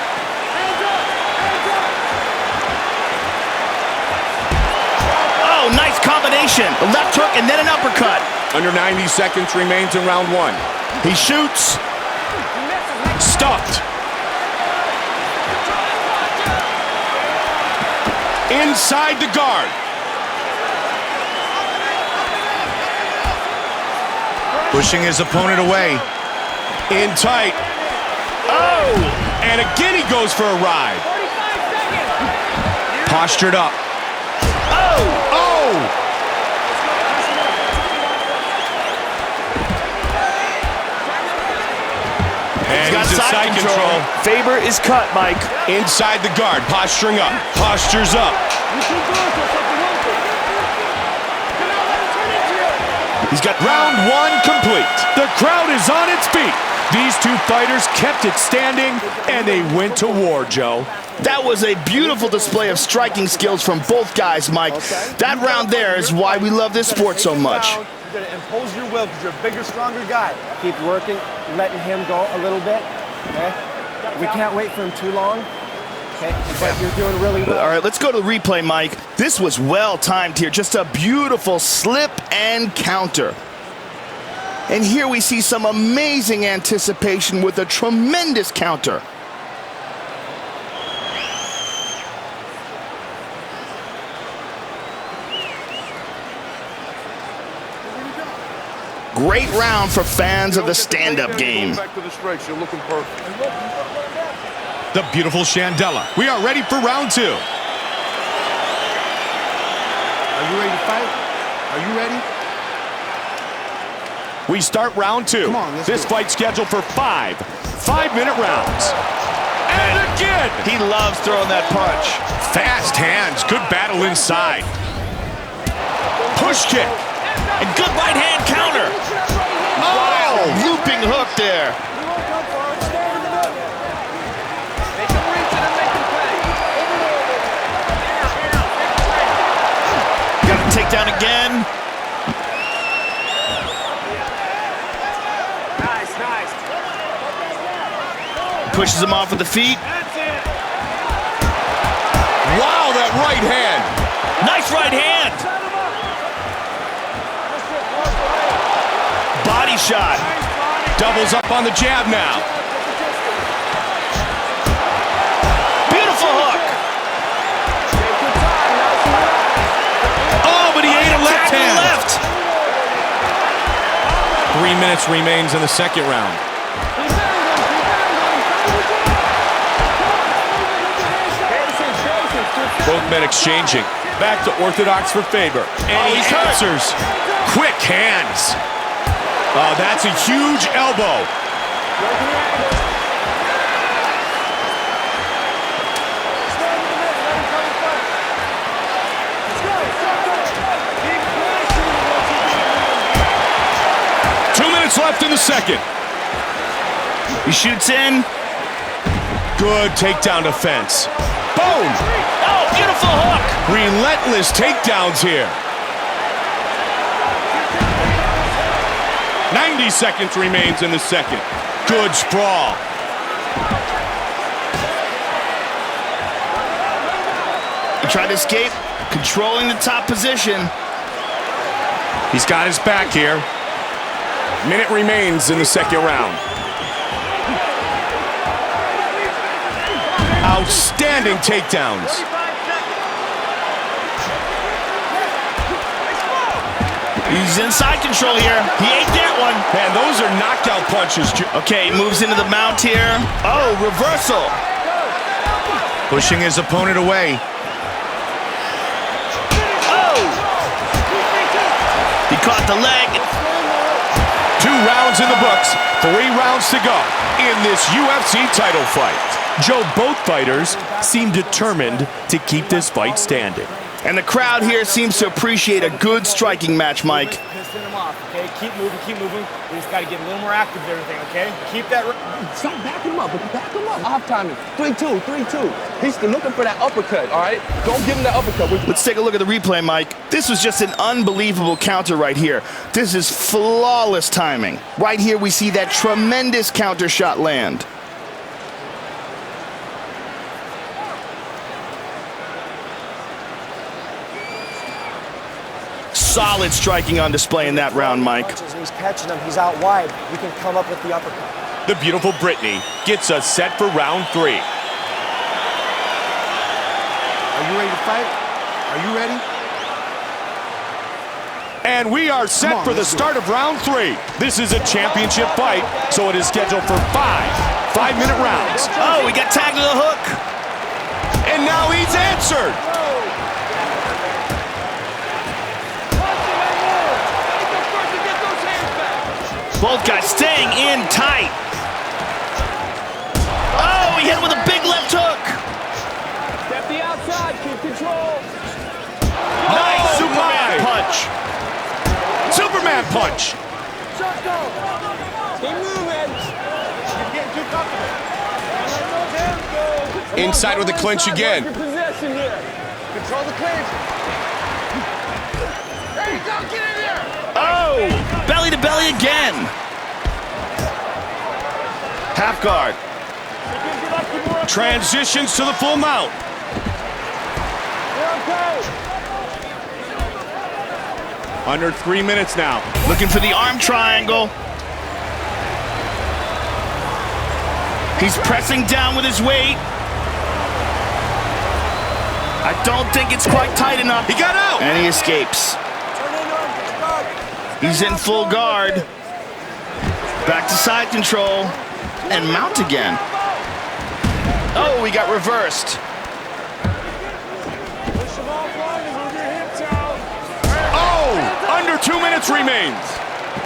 Oh, nice combination. combination. A left hook and then an uppercut. Under 90 seconds remains in round one. He shoots. Stuffed. Inside the guard. Pushing his opponent away. In tight. Oh! And again he goes for a ride. Postured up. Oh! Oh! And He's got he's in side control. Faber is cut, Mike. Inside the guard, posturing up. Postures up. He's got Round one complete. The crowd is on its feet. These two fighters kept it standing, and they went to war, Joe. That was a beautiful display of striking skills from both guys, Mike. That round there is why we love this sport so much. You're gonna impose your will because you're a bigger, stronger guy. Keep working, letting him go a little bit. Okay? We can't wait for him too long. Okay? But you're doing really well. All right, let's go to the replay, Mike. This was well timed here. Just a beautiful slip and counter. And here we see some amazing anticipation with a tremendous counter. Great round for fans of the stand-up game. Back to the strikes. You're looking perfect. The beautiful Chandela. We are ready for round two. Are you ready to fight? Are you ready? We start round two. Come on, let's This do it. fight scheduled for 5-minute rounds. And again! He loves throwing that punch. Fast hands, good battle inside. Push kick. And good right hand counter. Oh! Looping hook there. Got a takedown again. Nice, nice. Pushes him off with the feet. Wow, that right hand. Nice right hand. Body shot. Doubles up on the jab now. Beautiful hook. Oh, but he ate a left Attack hand. left. 3 minutes remains in the second round. Both men exchanging. Back to orthodox for Faber. And he answers. Quick hands. Oh, that's a huge elbow. Left in the second. He shoots in. Good takedown defense. Boom! Oh, beautiful hook. Relentless takedowns here. 90 seconds remains in the second. Good sprawl. He tried to escape, controlling the top position. He's got his back here. Minute remains in the second round. Outstanding takedowns. He's inside control here. He ate that one. Man, those are knockout punches. Okay, moves into the mount here. Oh, reversal. Pushing his opponent away. Oh! He caught the leg. 2 rounds in the books, 3 rounds to go in this UFC title fight. Joe, both fighters seem determined to keep this fight standing. And the crowd here seems to appreciate a good striking match, Mike. Pissing him off, okay? Keep moving, keep moving. We just got to get a little more active with everything, okay? Keep that... Stop backing him up. Back him up. Off timing. 3-2, 3-2. He's still looking for that uppercut, all right? Don't give him that uppercut. Let's take a look at the replay, Mike. This was just an unbelievable counter right here. This is flawless timing. Right here, we see that tremendous counter shot land. solid striking on display in that round, Mike. He's catching him. He's out wide. We can come up with the uppercut. The beautiful Brittany gets us set for round 3. Are you ready to fight? Are you ready? And we are set for the start of round 3. This is a championship fight, so it is scheduled for 5 5-minute rounds. Oh, we got tagged to the hook. And now he's answered. Both guys staying in tight. Oh, he hit him with a big left hook. Step the outside, keep control. Nice Oh, Superman my. punch. Superman punch. Keep moving. You're getting too comfortable. Let those hands go. Inside with the clinch again. Your possession here. Control the clinch. There you go, get in there. Oh, belly to belly again. Half guard. Transitions to the full mount. Under 3 minutes now. Looking for the arm triangle. He's pressing down with his weight. I don't think it's quite tight enough. He got out. And he escapes. He's in full guard. Back to side control. And mount again. Oh, he got reversed. Oh, under 2 minutes remains.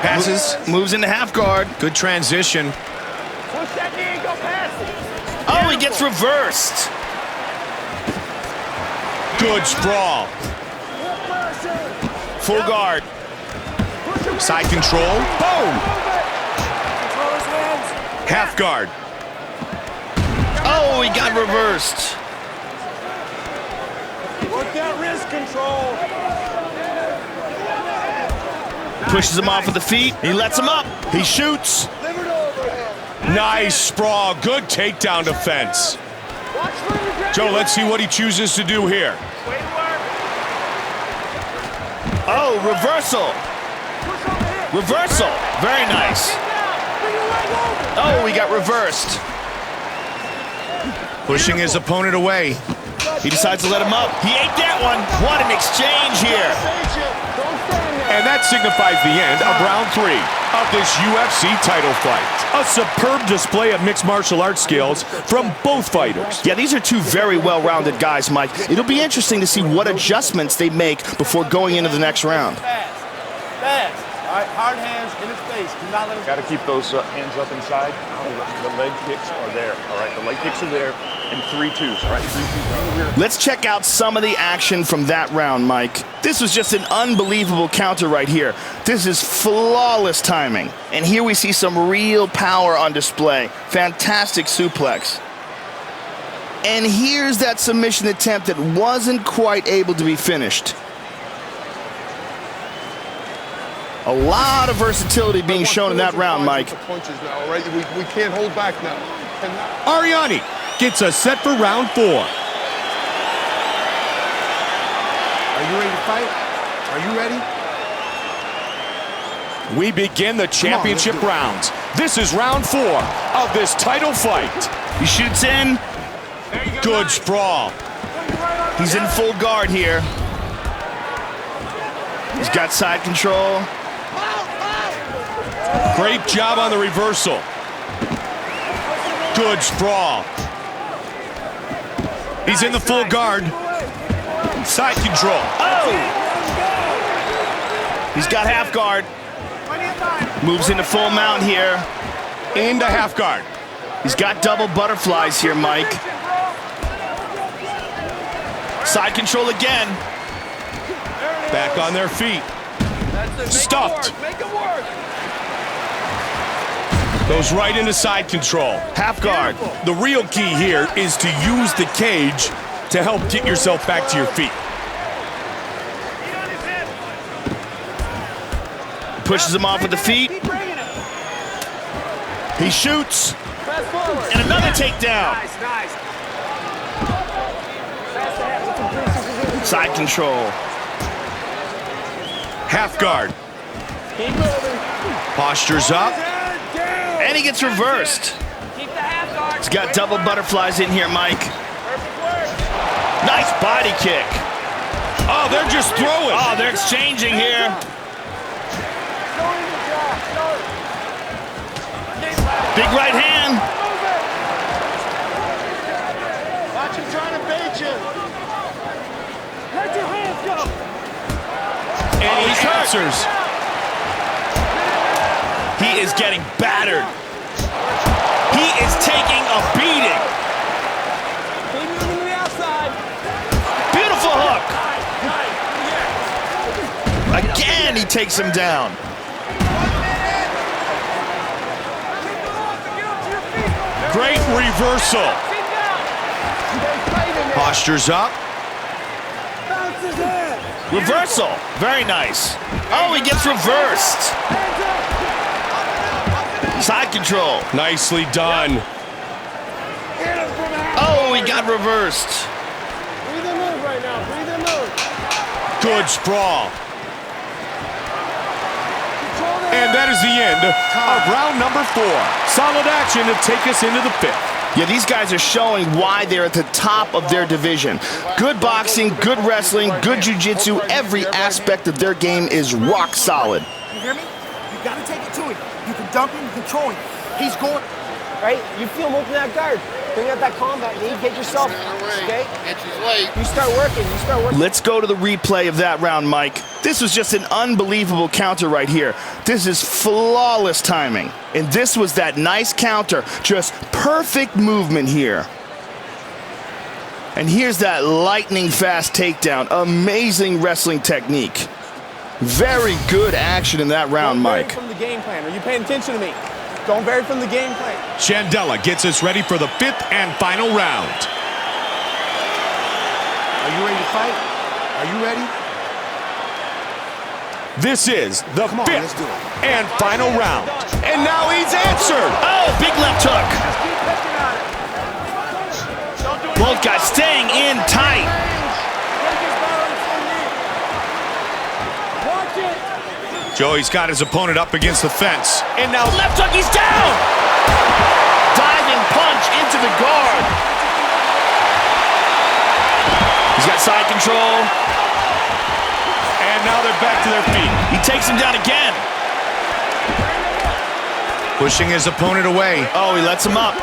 Passes, moves into half guard. Good transition. Push that knee and go past it. Oh, he gets reversed. Good sprawl. Full guard. Side control. Boom. Half guard. Oh, he got reversed. Work that wrist control. Pushes him off with the feet. He lets him up. He shoots. Nice sprawl. Good takedown defense. Joe, let's see what he chooses to do here. Oh, reversal. Reversal. Very nice. Oh, he got reversed. Pushing his opponent away. He decides to let him up. He ate that one. What an exchange here. And that signifies the end of round 3 of this UFC title fight. A superb display of mixed martial arts skills from both fighters. Yeah, these are two very well-rounded guys, Mike. It'll be interesting to see what adjustments they make before going into the next round. Fast. All right, hard hands in his face. Do not let him. Got to keep those hands up inside. The leg kicks are there. All right, the leg kicks are there. And 3-2s. All right, 3-2s. Bring the rear. Let's check out some of the action from that round, Mike. This was just an unbelievable counter right here. This is flawless timing. And here we see some real power on display. Fantastic suplex. And here's that submission attempt that wasn't quite able to be finished. A lot of versatility being shown in that round, Mike. Punches now, all right? We can't hold back now. Ariani gets us set for round 4. Are you ready to fight? Are you ready? We begin the championship rounds. This is round 4 of this title fight. He shoots in. Good sprawl. He's in full guard here. He's got side control. Great job on the reversal. Good sprawl. He's in the full guard. Side control. Oh! He's got half guard. Moves into full mount here. Into half guard. He's got double butterflies here, Mike. Side control again. Back on their feet. Stuffed. Goes right into side control. Half guard. The real key here is to use the cage to help get yourself back to your feet. Pushes him off with the feet. He shoots. And another takedown. Side control. Half guard. Keep moving. Postures up. Head down. And he gets reversed. Keep the half guard. He's got double butterflies in here, Mike. Perfect work. Nice body kick. Oh, they're just throwing. Oh, they're exchanging here. Big right hand. Watch him trying to bait you. Let your hands go. And he answers. He is getting battered. He is taking a beating. Keep moving to the outside. Beautiful hook. Again, he takes him down. Great reversal. Postures up. Bounce his head. Reversal. Very nice. Oh, he gets reversed. Side control. Nicely done. Oh, he got reversed. Breathe and move right now. Breathe and move. Good sprawl. And that is the end of round number 4. Solid action to take us into the 5th. Yeah, these guys are showing why they're at the top of their division. Good boxing, good wrestling, good jiu-jitsu. Every aspect of their game is rock solid. You hear me? You gotta take it to him. You can dump him, you control him. He's going. Right? You feel him open that guard. Bring out that combat knee, get yourself, okay? You start working, Let's go to the replay of that round, Mike. This was just an unbelievable counter right here. This is flawless timing. And this was that nice counter, just perfect movement here. And here's that lightning fast takedown. Amazing wrestling technique. Very good action in that round, Mike. From the game plan. Are you paying attention to me? Don't vary from the game plan. Chandela gets us ready for the 5th and final round. Are you ready to fight? Are you ready? This is the Come on, 5th let's do it. and final round. And now he's answered. Oh, big left hook. Both guys staying in tight. Joey's got his opponent up against the fence. And now Left hook, he's down! Diving punch into the guard. He's got side control. And now they're back to their feet. He takes him down again. Pushing his opponent away. Oh, he lets him up.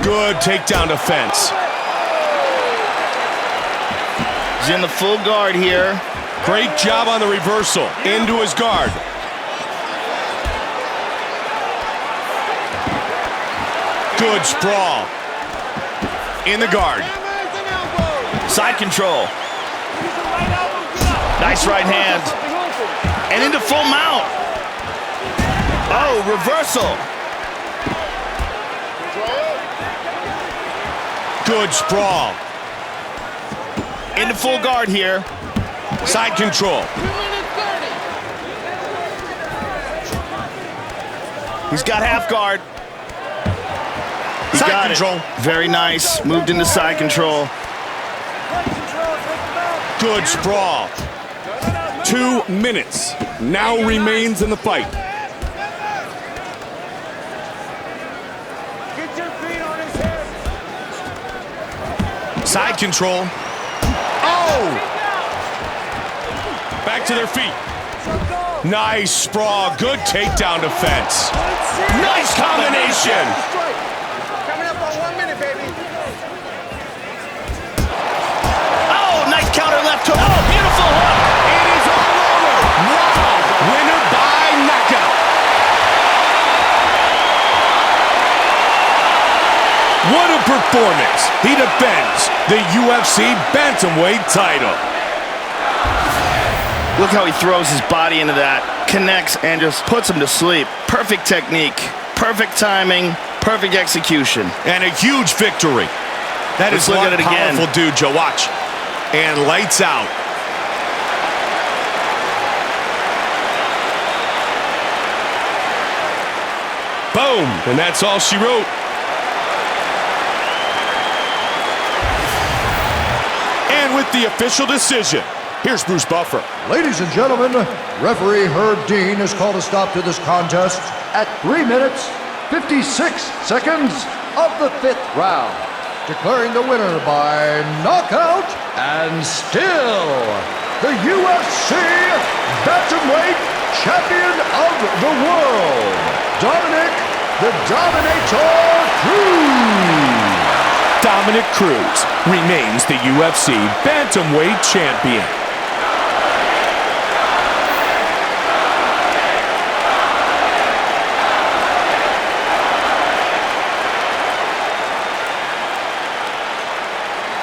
Good takedown defense. He's in the full guard here. Great job on the reversal. Into his guard. Good sprawl. In the guard. Side control. Nice right hand. And into full mount. Oh, reversal. Good sprawl. Into full guard here. Side control. He's got half guard. He Side got control. it. Very nice. Moved into side control. Good sprawl. 2 minutes now remains in the fight. Get your feet on his head. Side control. Oh! Back to their feet. Nice sprawl. Good takedown defense. Nice combination. Coming up on 1 minute, baby. Oh, nice counter left hook. Oh, beautiful hook. It is all over. Wow. Winner by knockout. What a performance. He defends the UFC Bantamweight title. Look how he throws his body into that, connects, and just puts him to sleep. Perfect technique, perfect timing, perfect execution. And a huge victory. That Let's is look one at it again. powerful dude, Joe. Watch. And lights out. Boom. And that's all she wrote. And with the official decision, Here's Bruce Buffer. Ladies and gentlemen, referee Herb Dean has called a stop to this contest at 3 minutes, 56 seconds of the 5th round, declaring the winner by knockout and still the UFC Bantamweight Champion of the World, Dominic the Dominator Cruz. Dominic Cruz remains the UFC Bantamweight Champion.